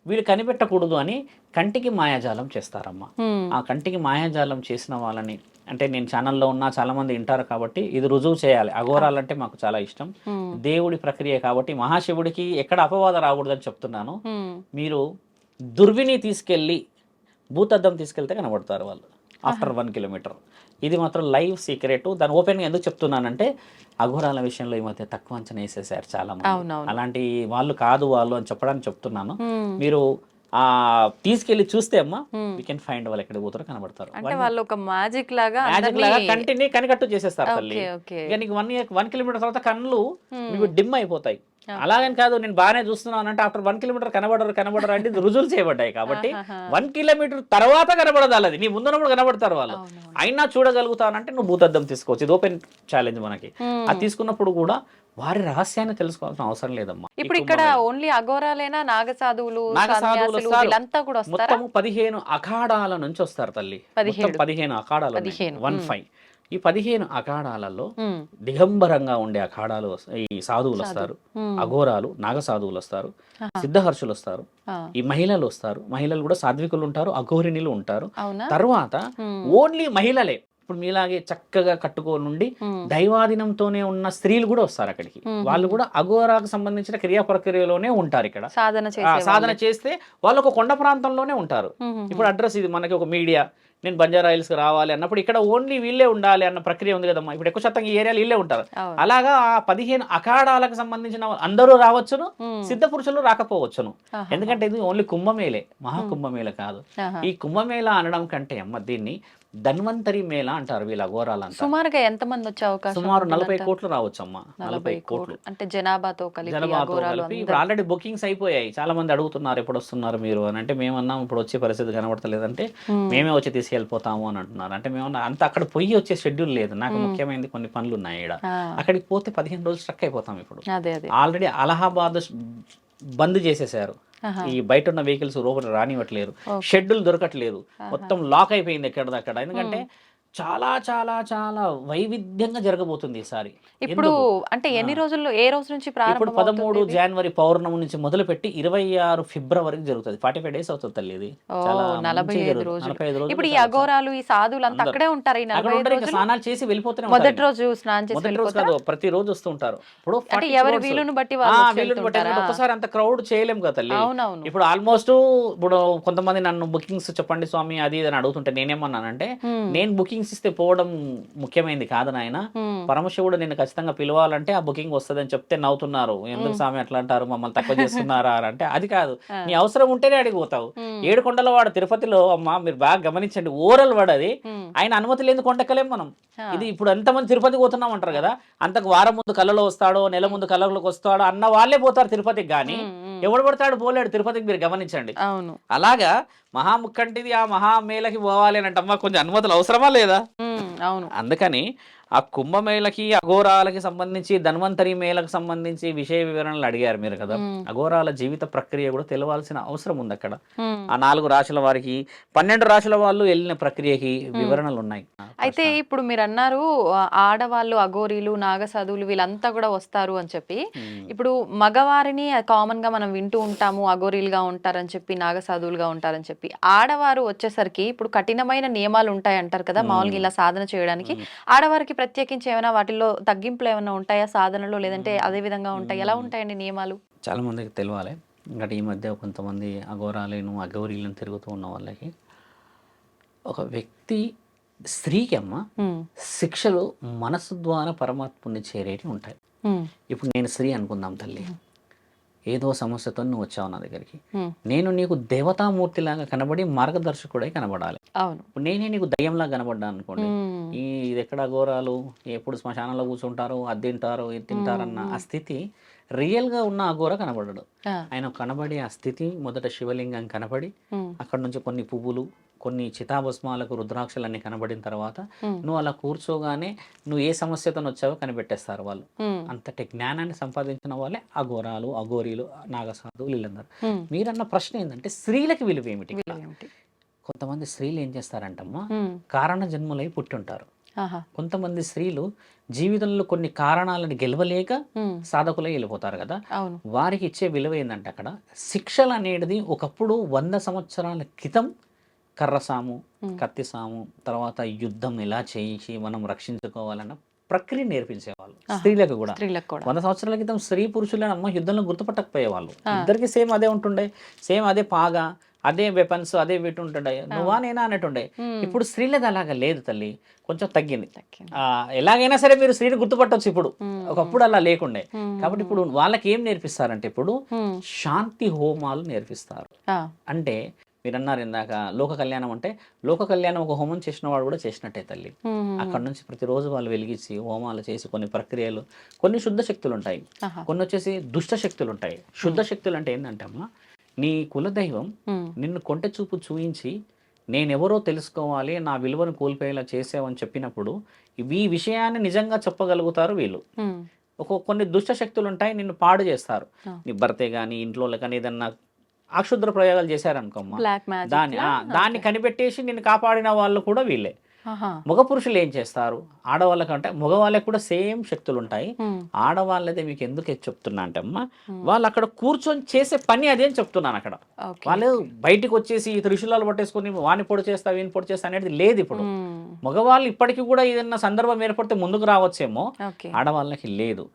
వీళ్ళు కనిపెట్టకూడదు అని కంటికి మాయాజాలం చేస్తారమ్మా. ఆ కంటికి మాయాజాలం చేసిన వాళ్ళని, అంటే నేను ఛానల్లో ఉన్నా చాలా మంది వింటారు కాబట్టి ఇది రుజువు చేయాలి. అఘోరాలంటే మాకు చాలా ఇష్టం, దేవుడి ప్రక్రియ కాబట్టి మహాశివుడికి ఎక్కడ అపవాదం రాకూడదని చెప్తున్నాను. మీరు దుర్విని తీసుకెళ్ళి భూతద్దం తీసుకెళ్తే కనబడతారు వాళ్ళు ఆఫ్టర్ 1 కిలోమీటర్. ఇది మాత్రం లైవ్ సీక్రెట్. దాన్ని ఓపెన్గా ఎందుకు చెప్తున్నానంటే అఘోరాల విషయంలో ఈ మధ్య తక్కువ అంచనా వేసేసారు చాలా మంది. అలాంటి వాళ్ళు కాదు వాళ్ళు అని చెప్పడానికి చెప్తున్నాను. మీరు తీసుకెళ్లి చూస్తే అమ్మా వీ కెన్ ఫైండ్ వాళ్ళు ఎక్కడ పోతారో కనబడతారు. అంటే వాళ్ళు ఒక మ్యాజిక్ లాగా కంటిని కనికట్టు చేసేస్తారు తల్లి. ఇక నీకు 1 కిలోమీటర్ తర్వాత కళ్ళు మీకు డిమ్ అయిపోతాయి. అలాగని కాదు నేను బాగానే చూస్తున్నాను అంటే ఆఫ్టర్ 1 కిలోమీటర్ కనబడరు అంటే రుజువులు చేయబడ్డాయి. కాబట్టి 1 కిలోమీటర్ తర్వాత కనబడదు, అలాది నీ ముందున్నప్పుడు కనబడతారు వాళ్ళు. అయినా చూడగలుగుతానంటే నువ్వు భూతద్దం తీసుకోవచ్చు. ఇది ఓపెన్ ఛాలెంజ్ మనకి. అది తీసుకున్నప్పుడు కూడా వారి రహస్యాన్ని తెలుసుకోవాల్సిన అవసరం లేదమ్మా. ఇప్పుడు ఇక్కడ ఓన్లీ అఘోరాలేనా, నాగసాధువులు వీళ్ళంతా కూడా వస్తారా? మొత్తం 15 అఖాడాల నుంచి వస్తారు తల్లి. 15 అఖాడాలు 15. ఈ 15 అఖాడాలలో దిగంబరంగా ఉండే అఖాడాలు ఈ సాధువులు వస్తారు, అఘోరాలు నాగ సాధువులు వస్తారు, సిద్ధహర్షులు వస్తారు, ఈ మహిళలు వస్తారు. మహిళలు కూడా సాధ్వికులు ఉంటారు, అఘోరిణులు ఉంటారు. తర్వాత ఓన్లీ మహిళలే ఇప్పుడు మీలాగే చక్కగా కట్టుకోనుండి దైవాధీనంతోనే ఉన్న స్త్రీలు కూడా వస్తారు అక్కడికి. వాళ్ళు కూడా అఘోరాకు సంబంధించిన క్రియా ప్రక్రియలోనే ఉంటారు. ఇక్కడ సాధన చేస్తే వాళ్ళు ఒక కొండ ప్రాంతంలోనే ఉంటారు. ఇప్పుడు అడ్రస్ ఇది మనకి ఒక మీడియా నేను బంజారా హిల్స్కి రావాలి అన్నప్పుడు ఇక్కడ ఓన్లీ వీళ్ళే ఉండాలి అన్న ప్రక్రియ ఉంది కదమ్మా. ఇప్పుడు ఎక్కువ శాతం ఈ ఏరియాలో వీళ్ళే ఉంటారు. అలాగా ఆ 15 అఖాడాలకు సంబంధించిన అందరూ రావచ్చును, సిద్ధ పురుషులు రాకపోవచ్చును. ఎందుకంటే ఇది ఓన్లీ కుంభమేళే, మహాకుంభమేళ కాదు. ఈ కుంభమేళ అనడం కంటే అమ్మ దీన్ని ధన్వంతరి మేళ అంటారు వీళ్ళ అఘోరాలంతా. సుమారుగా ఎంత మంది వచ్చే అవకాశం? సుమారు 40 కోట్లు రావచ్చు అమ్మా. 40 కోట్లు అంటే జనాభాతో కలిపి ఇప్పుడు ఆల్రెడీ బుకింగ్స్ అయిపోయాయి. చాలా మంది అడుగుతున్నారు ఎప్పుడు వస్తున్నారు మీరు అని. అంటే మేమన్నాం ఇప్పుడు వచ్చే పరిస్థితి కనబడతలేదంటే మేమే వచ్చి తీసుకెళ్ళిపోతాము అని అంటున్నారు. అంటే మేమన్నా అంత అక్కడ పొయ్యి వచ్చే షెడ్యూల్ లేదు. నాకు ముఖ్యమైనది కొన్ని పనులు ఉన్నాయి ఇక్కడ. అక్కడికి పోతే 15 రోజులు స్ట్రక్ అయిపోతాం. ఇప్పుడు ఆల్రెడీ అలహాబాద్ బంద్ చేసేసారు. ఈ బయట ఉన్న వెహికల్స్ లోపల రానివ్వట్లేరు, షెడ్యూల్ దొరకట్లేదు, మొత్తం లాక్ అయిపోయింది ఎక్కడదక్కడ. ఎందుకంటే చాలా చాలా చాలా వైవిధ్యంగా జరగబోతుంది ఈసారి. ఇప్పుడు అంటే ఎన్ని రోజుల్లో, ఏ రోజు నుంచి ఇప్పుడు 13 జనవరి పౌర్ణమి నుంచి మొదలుపెట్టి 26 ఫిబ్రవరికి జరుగుతుంది. 45 days అవుతుంది తల్లి. ఇది 45 రోజులు. ఇప్పుడు ఈ అఘోరాలు, ఈ సాధువులు అంతా అక్కడే ఉంటారు. స్నానాలు చేసి వెళ్ళిపోతూనే మొదటి రోజు స్నానం చేసి మొదటి రోజు కాదు, ప్రతి రోజు వస్తూ ఉంటారు. ఇప్పుడు అంటే ఎవరి వీలును బట్టి ఒక్కసారి అంత క్రౌడ్ చేయలేము కదా తల్లి. ఇప్పుడు ఆల్మోస్ట్ ఇప్పుడు కొంతమంది నన్ను బుకింగ్స్ చెప్పండి స్వామి అది ఇది అని అడుగుతుంటే నేనేమన్నానంటే, నేను బుకింగ్స్ ఇస్తే పోవడం ముఖ్యమైనది కాదు నాయన. పరమశివుడు నిన్ను ఖచ్చితంగా పిలవాలంటే ఆ బుకింగ్ వస్తుందని చెప్తే నవ్వుతున్నారు. ఎందుకు స్వామి అట్లా అంటారు, మమ్మల్ని తక్కువ చేస్తున్నారా అంటే అది కాదు. నీ అవసరం ఉంటేనే అడిగిపోతావు. 7 కొండల వాడు తిరుపతిలో అమ్మా మీరు బాగా గమనించండి, ఓరల్ వాడది. ఆయన అనుమతి లేని కొండెక్కలేం మనం. ఇది ఇప్పుడు ఎంతమంది తిరుపతికి పోతున్నాం అంటారు కదా, అంతకు వారం ముందు కళ్ళలో వస్తాడో నెల ముందు కళ్ళలోకి వస్తాడో అన్న వాళ్ళే పోతారు తిరుపతికి. కానీ ఎవడు పడతాడు పోలేడు తిరుపతికి, మీరు గమనించండి. అలాగా మహాముక్కంటిది ఆ మహామేళకి పోవాలి అని అంటే కొంచెం అనుమతులు అవసరమా లేదా? అవును. అందుకని ఆ కుంభమేళకి అఘోరాలకి సంబంధించి ధన్వంతరి మేళకు సంబంధించి విషయ వివరణలు అడిగారు మీరు కదా. అఘోరాల జీవిత ప్రక్రియ కూడా తెలవాల్సిన అవసరం ఉంది అక్కడ. ఆ 4 రాశుల వారికి 12 రాశుల వాళ్ళు వెళ్ళిన ప్రక్రియకి వివరణలు ఉన్నాయి. అయితే ఇప్పుడు మీరు అన్నారు ఆడవాళ్ళు అఘోరీలు, నాగసాధువులు వీళ్ళంతా కూడా వస్తారు అని చెప్పి. ఇప్పుడు మగవారిని కామన్ గా మనం వింటూ ఉంటాము, అఘోరీలుగా ఉంటారని చెప్పి, నాగసాధువులుగా ఉంటారని చెప్పి. ఆడవారు వచ్చేసరికి ఇప్పుడు కఠినమైన నియమాలు ఉంటాయి అంటారు కదా మామూలుగా ఇలా సాధన చేయడానికి. ఆడవారికి ప్రత్యేకించి ఏమైనా వాటిల్లో తగ్గింపులు ఏమైనా ఉంటాయా సాధనలో, లేదంటే అదే విధంగా ఉంటాయి? ఎలా ఉంటాయండి నియమాలు? చాలా మందికి తెలియాలి. ఇంకా ఈ మధ్య కొంతమంది అఘోరాలను అఘోరీలను తిరుగుతూ ఉన్న వాళ్ళకి, ఒక వ్యక్తి స్త్రీకి అమ్మ శిక్షలు మనసు ద్వారా పరమాత్ముని చేరేటి ఉంటాయి. ఇప్పుడు నేను స్త్రీ అనుకుందాం తల్లి, ఏదో సమస్యతో నువ్వు వచ్చావు నా దగ్గరికి. నేను నీకు దేవతామూర్తిలాగా కనబడి మార్గదర్శకుడై కనబడాలి. నేనే నీకు దయ్యంలా కనబడ్డా అనుకోండి, ఇది ఎక్కడ అఘోరాలు ఎప్పుడు శ్మశానంలో కూర్చుంటారు, అది తింటారు ఇది తింటారన్న ఆ స్థితి రియల్గా ఉన్న అఘోర కనబడడు. ఆయన కనబడి ఆ స్థితి మొదట శివలింగం కనబడి అక్కడ నుంచి కొన్ని పువ్వులు, కొన్ని చితాభస్మాలకు రుద్రాక్షలన్నీ కనబడిన తర్వాత నువ్వు అలా కూర్చోగానే నువ్వు ఏ సమస్యతో వచ్చావో కనిపెట్టేస్తారు వాళ్ళు. అంతటి జ్ఞానాన్ని సంపాదించిన వాళ్ళే అఘోరాలు, అఘోరీలు, నాగసాధువులు వీళ్ళందరూ. మీరన్న ప్రశ్న ఏంటంటే స్త్రీలకి విలువ ఏమిటి? కొంతమంది స్త్రీలు ఏం చేస్తారంటమ్మా, కారణ జన్మలై పుట్టి ఉంటారు. కొంతమంది స్త్రీలు జీవితంలో కొన్ని కారణాలను గెలవలేక సాధకులై వెళ్ళిపోతారు కదా, వారికి ఇచ్చే విలువ ఏంటంటే అక్కడ శిక్షలు అనేది ఒకప్పుడు 100 సంవత్సరాల క్రితం కర్రసాము, కత్తిసాము, తర్వాత యుద్ధం ఎలా చేయించి మనం రక్షించుకోవాలన్న ప్రక్రియ నేర్పించేవాళ్ళు స్త్రీలకు కూడా. 100 సంవత్సరాల క్రితం స్త్రీ పురుషులను అమ్మ యుద్ధంలో గుర్తుపట్టకపోయేవాళ్ళు. ఇద్దరికి సేమ్ అదే ఉంటుండే, సేమ్ అదే పాగా, అదే వెపన్స్, అదే వీటి ఉంటుండే, నువ్వా నేనా అన్నట్టుండే. ఇప్పుడు స్త్రీలది అలాగా లేదు తల్లి, కొంచెం తగ్గింది. ఎలాగైనా సరే మీరు స్త్రీని గుర్తుపట్టవచ్చు ఇప్పుడు, ఒకప్పుడు అలా లేకుండే. కాబట్టి ఇప్పుడు వాళ్ళకి ఏం నేర్పిస్తారంటే ఇప్పుడు శాంతి హోమాలు నేర్పిస్తారు. అంటే మీరు అన్నారు ఇందాక లోక కళ్యాణం అంటే, లోక కళ్యాణం ఒక హోమం చేసిన వాడు కూడా చేసినట్టే తల్లి. అక్కడ నుంచి ప్రతిరోజు వాళ్ళు వెలిగించి హోమాలు చేసి కొన్ని ప్రక్రియలు, కొన్ని శుద్ధ శక్తులు ఉంటాయి, కొన్ని వచ్చేసి దుష్ట శక్తులు ఉంటాయి. శుద్ధ శక్తులు అంటే ఏంటంటే అమ్మా, నీ కులదైవం నిన్ను కొంట చూపు చూయించి నేనెవరో తెలుసుకోవాలి, నా విలువను కోల్పోయేలా చేసావని చెప్పినప్పుడు ఈ విషయాన్ని నిజంగా చెప్పగలుగుతారు వీళ్ళు. కొన్ని దుష్ట శక్తులు ఉంటాయి, నిన్ను పాడు చేస్తారు. నీ భర్తే కానీ ఇంట్లో కానీ ఏదన్నా అక్షుద్ర ప్రయోగాలు చేశారనుకోమ్మా, దాన్ని కనిపెట్టేసి నిన్ను కాపాడిన వాళ్ళు కూడా వీళ్ళే. మగ పురుషులు ఏం చేస్తారు, ఆడవాళ్ళకంటే మగవాళ్ళకి కూడా సేమ్ శక్తులు ఉంటాయి. ఆడవాళ్ళదే మీకు ఎందుకు చెప్తున్నా అంటే అమ్మా, వాళ్ళు అక్కడ కూర్చొని చేసే పని అదే అని చెప్తున్నాను. అక్కడ వాళ్ళు బయటకు వచ్చేసి త్రిశూలాలు పట్టేసుకుని వాని పొడి చేస్తా వీని పొడి చేస్తా అనేది లేదు. ఇప్పుడు మగవాళ్ళు ఇప్పటికీ కూడా ఏదన్నా సందర్భం ఏర్పడితే ముందుకు రావచ్చేమో, ఆడవాళ్ళకి లేదు.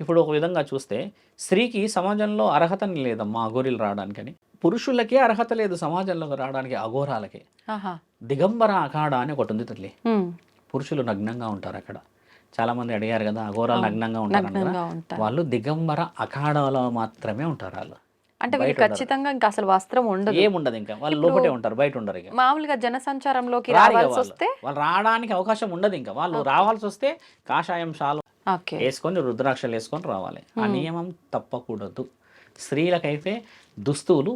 ఇప్పుడు ఒక విధంగా చూస్తే స్త్రీకి సమాజంలో అర్హత లేదమ్మా అఘోరీలు రావడానికని. పురుషులకే అర్హత లేదు సమాజంలోకి రావడానికి, అఘోరాలకి. ఆహా. దిగంబర అఖాడ అని ఒకటి ఉంది తల్లి. ఉమ్. పురుషులు నగ్నంగా ఉంటారు అక్కడ. చాలా మంది అడిగారు కదా, అఘోరాలు నగ్నంగా ఉంటారు కదా. నగ్నంగా ఉంటారు. వాళ్ళు దిగంబర అఖాడాలో మాత్రమే ఉంటారు వాళ్ళు. అంటే వీళ్ళు ఖచ్చితంగా ఇంకా అసలు వస్త్రం ఉండదు, ఏముండదు, ఇంకా వాళ్ళు లోపటే ఉంటారు, బయట ఉండరు. ఇక మామూలుగా జనసంచారంలోకి రారు ఇక రావాల్సి వాళ్ళు. వస్తే. వాళ్ళు రావడానికి అవకాశం ఉండదు. ఇంకా వాళ్ళు రావాల్సి వస్తే కాషాయం షాలు ఓకే. వేసుకొని రుద్రాక్షలు వేసుకొని రావాలి. ఆ నియమం తప్పకూడదు. స్త్రీలకైతే దుస్తులు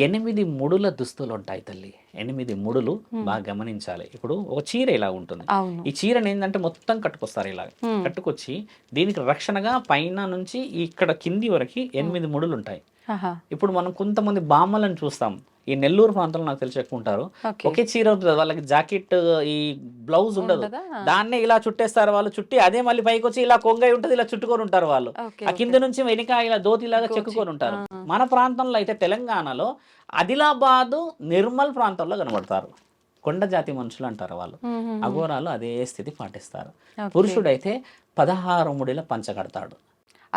8 ముడుల దుస్తులు ఉంటాయి తల్లి. 8 ముడులు బాగా గమనించాలి. ఇప్పుడు ఒక చీర ఇలా ఉంటుంది. అవును. ఈ చీరని ఏంటంటే మొత్తం కట్టుకొస్తారు ఇలా. కట్టుకొచ్చి దీనికి రక్షణగా పైన నుంచి ఇక్కడ కింది వరకు 8 ముడులు ఉంటాయి. ఆహా. ఇప్పుడు మనం కొంతమంది బామ్మలను చూస్తాం, ఈ నెల్లూరు ప్రాంతంలో నాకు తెలిసి ఎక్కువ ఉంటారు. ఓకే. ఒకే చీర ఉంటుంది, వాళ్ళకి జాకెట్ ఈ బ్లౌజ్ ఉండదు, ఉండదా? దాన్నే ఇలా చుట్టేస్తారు వాళ్ళు. చుట్టి అదే మళ్ళీ పైకి వచ్చి ఇలా కొంగై ఉంటుంది, ఇలా చుట్టుకొని ఉంటారు వాళ్ళు. ఓకే, ఆ కింద నుంచి వెనుక ఇలా దోతిలాగా చెక్కుకొని ఉంటారు. మన ప్రాంతంలో అయితే తెలంగాణలో ఆదిలాబాదు, నిర్మల్ ప్రాంతంలో కనబడతారు. కొండ జాతి మనుషులు అంటారు వాళ్ళు. అఘోరాలు అదే స్థితి పాటిస్తారు. పురుషుడైతే 16 ముడిల పంచ కడతాడు.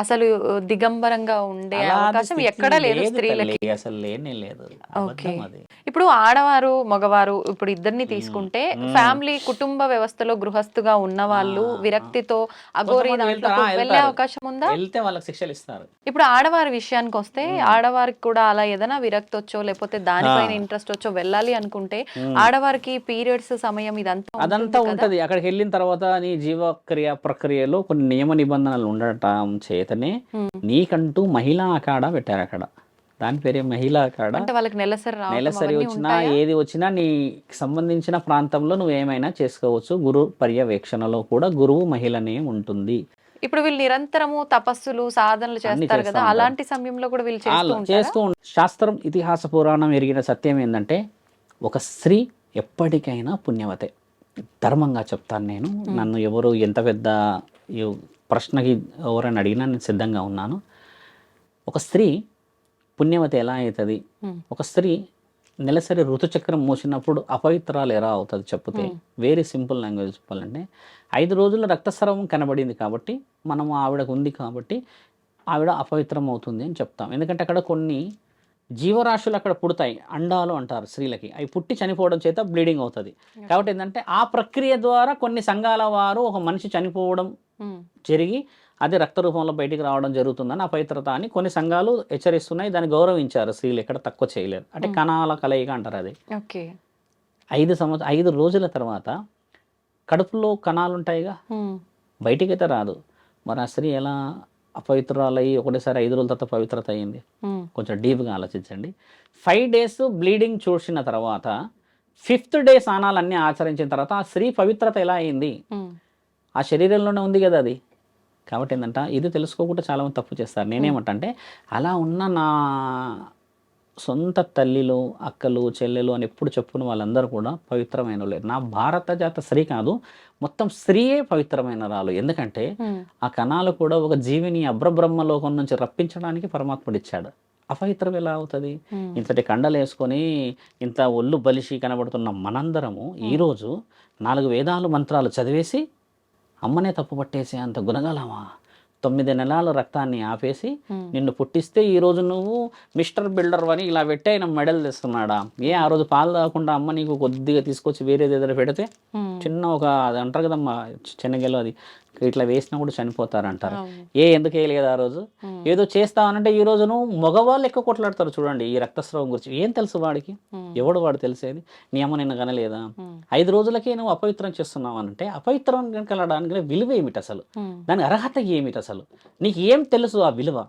అసలు దిగంబరంగా ఉండే అలాంటి అవకాశం స్థితి ఎక్కడా లేదు లేదు స్త్రీలకి. తల్లి, అసలు లేనే లేదు. ఓకే. అబద్ధం అది. ఇప్పుడు ఆడవారు మగవారు ఇప్పుడు ఇద్దరిని తీసుకుంటే ఫ్యామిలీ కుటుంబ వ్యవస్థలో గృహస్థుగా ఉన్న వాళ్ళు విరక్తితో అఘోరి కొంతమంది దాంట్లో వెళ్తారా? వెళ్ళే అవకాశం ఉందా? వెళ్తే వాళ్ళకి శిక్షలు ఇస్తారు. ఇప్పుడు ఆడవారి విషయానికి వస్తే ఆడవారికి కూడా అలా ఏదైనా విరక్తి వచ్చో లేకపోతే దానిపైన ఇంట్రెస్ట్ వచ్చో వెళ్ళాలి అనుకుంటే ఆడవారికి పీరియడ్స్ సమయం ఇదంతా అదంతా ఉంటది. అక్కడికి వెళ్ళిన తర్వాత నీ జీవక్రియ ప్రక్రియలో కొన్ని నియమ నిబంధనలు ఉండటం చేతనే నీకంటూ మహిళా అఖాడా పెట్టారు అక్కడ. దాని పేరే మహిళా అఖాడా. అంటే వాళ్ళకి నెలసరి రావడం నెలసరి అవన్నీ వచ్చినా ఉంటాయా? ఏది వచ్చినా నీకు సంబంధించిన ప్రాంతంలో నువ్వు ఏమైనా చేసుకోవచ్చు. గురు పర్యవేక్షణలో కూడా గురువు మహిళనే ఉంటుంది. ఇప్పుడు వీళ్ళు నిరంతరము తపస్సులు సాధనలు చేస్తారు కదా, అలాంటి సమయంలో కూడా వీళ్ళు చేస్తూ ఉంటారా? శాస్త్రం ఇతిహాస పురాణం ఎరిగిన సత్యం ఏంటంటే ఒక స్త్రీ ఎప్పటికైనా పుణ్యవతే. ధర్మంగా చెప్తాను నేను. నన్ను ఎవరు ఎంత పెద్ద ఈ ప్రశ్నకి ఎవరైనా అడిగినా నేను సిద్ధంగా ఉన్నాను. ఒక స్త్రీ పుణ్యవతి ఎలా అవుతుంది? ఒక స్త్రీ నెలసరి ఋతుచక్రం మూసినప్పుడు అపవిత్రాలు ఎలా అవుతుంది చెప్తే, వెరీ సింపుల్ లాంగ్వేజ్ చెప్పాలంటే 5 రోజుల రక్తస్రావం కనబడింది కాబట్టి మనం ఆవిడకు ఉంది కాబట్టి ఆవిడ అపవిత్రం అవుతుంది అని చెప్తాం. ఎందుకంటే అక్కడ కొన్ని జీవరాశులు అక్కడ పుడతాయి, అండాలు అంటారు స్త్రీలకి. అవి పుట్టి చనిపోవడం చేత బ్లీడింగ్ అవుతుంది. కాబట్టి ఏంటంటే ఆ ప్రక్రియ ద్వారా కొన్ని సంఘాల వారు ఒక మనిషి చనిపోవడం జరిగి అది రక్త రూపంలో బయటికి రావడం జరుగుతుందని అపవిత్రత అని కొన్ని సంఘాలు హెచ్చరిస్తున్నాయి. దాన్ని గౌరవించారు. స్త్రీలు ఎక్కడ తక్కువ చేయలేరు. అంటే కణాల కలయిక అంటారు అది. ఓకే. 5 రోజుల తర్వాత కడుపులో కణాలు ఉంటాయిగా, బయటికి అయితే రాదు. మరి ఆ స్త్రీ ఎలా అపవిత్రాలయ్యి ఒకటేసారి 5 రోజుల తర్వాత పవిత్రత అయ్యింది? కొంచెం డీప్గా ఆలోచించండి. 5 days బ్లీడింగ్ చూసిన తర్వాత 5th డే స్నానాలన్నీ ఆచరించిన తర్వాత ఆ స్త్రీ పవిత్రత ఎలా అయింది? ఆ శరీరంలోనే ఉంది కదా అది. కాబట్టి ఏంటంటే ఇది తెలుసుకోకుండా చాలామంది తప్పు చేస్తారు. నేనేమంటా అంటే అలా ఉన్న నా సొంత తల్లిలు, అక్కలు, చెల్లెలు అని ఎప్పుడు చెప్పుకున్న వాళ్ళందరూ కూడా పవిత్రమైన వాళ్ళు. నా భారత జాత స్త్రీ కాదు, మొత్తం స్త్రీయే పవిత్రమైన రాలు. ఎందుకంటే ఆ కణాలు కూడా ఒక జీవిని అబ్రబ్రహ్మలోకం నుంచి రప్పించడానికి పరమాత్ముడు ఇచ్చాడు. అపవిత్రం ఎలా అవుతుంది? ఇంతటి కండలు వేసుకొని ఇంత ఒళ్ళు బలిసి కనబడుతున్న మనందరము ఈరోజు 4 వేదాలు మంత్రాలు చదివేసి అమ్మనే తప్పు పట్టేసి అంత గుణగలమా? 9 నెలల రక్తాన్ని ఆపేసి నిన్ను పుట్టిస్తే ఈరోజు నువ్వు మిస్టర్ బిల్డర్ అని ఇలా పెట్టి ఆయన మెడల్ తెస్తున్నాడా? ఆ రోజు పాలు తాగకుండా అమ్మ నీకు కొద్దిగా తీసుకొచ్చి వేరేది ఏదైనా పెడితే చిన్న ఒక అది అంటారు కదమ్మా శనగలు, అది ఇట్లా వేసినా కూడా చనిపోతారు అంటారు. ఎందుకు వేయలేదు ఆ రోజు? ఏదో చేస్తామనంటే ఈ రోజు నువ్వు మగవాళ్ళు ఎక్కువ కొట్లాడతారు చూడండి ఈ రక్తస్రావం గురించి. ఏం తెలుసు వాడికి? ఎవడు వాడు తెలిసేది? నీ అమ్మ నిన్ను కనలేదా? 5 రోజులకే నువ్వు అపవిత్రం చేస్తున్నావు అంటే అపవిత్రం కలడానికి విలువ ఏమిటి అసలు? దాని అర్హత ఏమిటి అసలు? నీకు ఏం తెలుసు ఆ విలువ?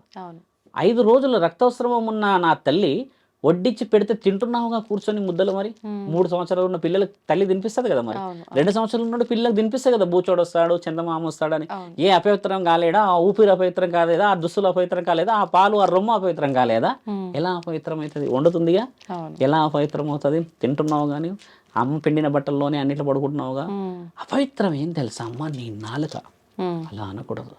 5 రోజులు రక్తస్రావం ఉన్న నా తల్లి వడ్డించి పెడితే తింటున్నావుగా కూర్చొని ముద్దలు. మరి 3 సంవత్సరాలు ఉన్న పిల్లలకు తల్లి తినిపిస్తుంది కదా, మరి 2 సంవత్సరాలు ఉన్న పిల్లలకు తినిపిస్తుంది కదా. బూచోడు వస్తాడు, చందమామ వస్తాడని ఏ అపవిత్రం కాలేదా? ఆ ఊపిరి అపవిత్రం కాలేదా? ఆ దుస్తులు అపవిత్రం కాలేదా? ఆ పాలు ఆ రొమ్ము అపవిత్రం కాలేదా? ఎలా అపవిత్రం అవుతుంది? వండుతుందిగా, ఎలా అపవిత్రం అవుతుంది? తింటున్నావు కానీ అమ్మ పిండిన బట్టల్లోనే అన్నిట్లో పడుకుంటున్నావుగా. అపవిత్రం ఏం తెలుసా అమ్మ? నీ నాలుక. అలా అనకూడదు.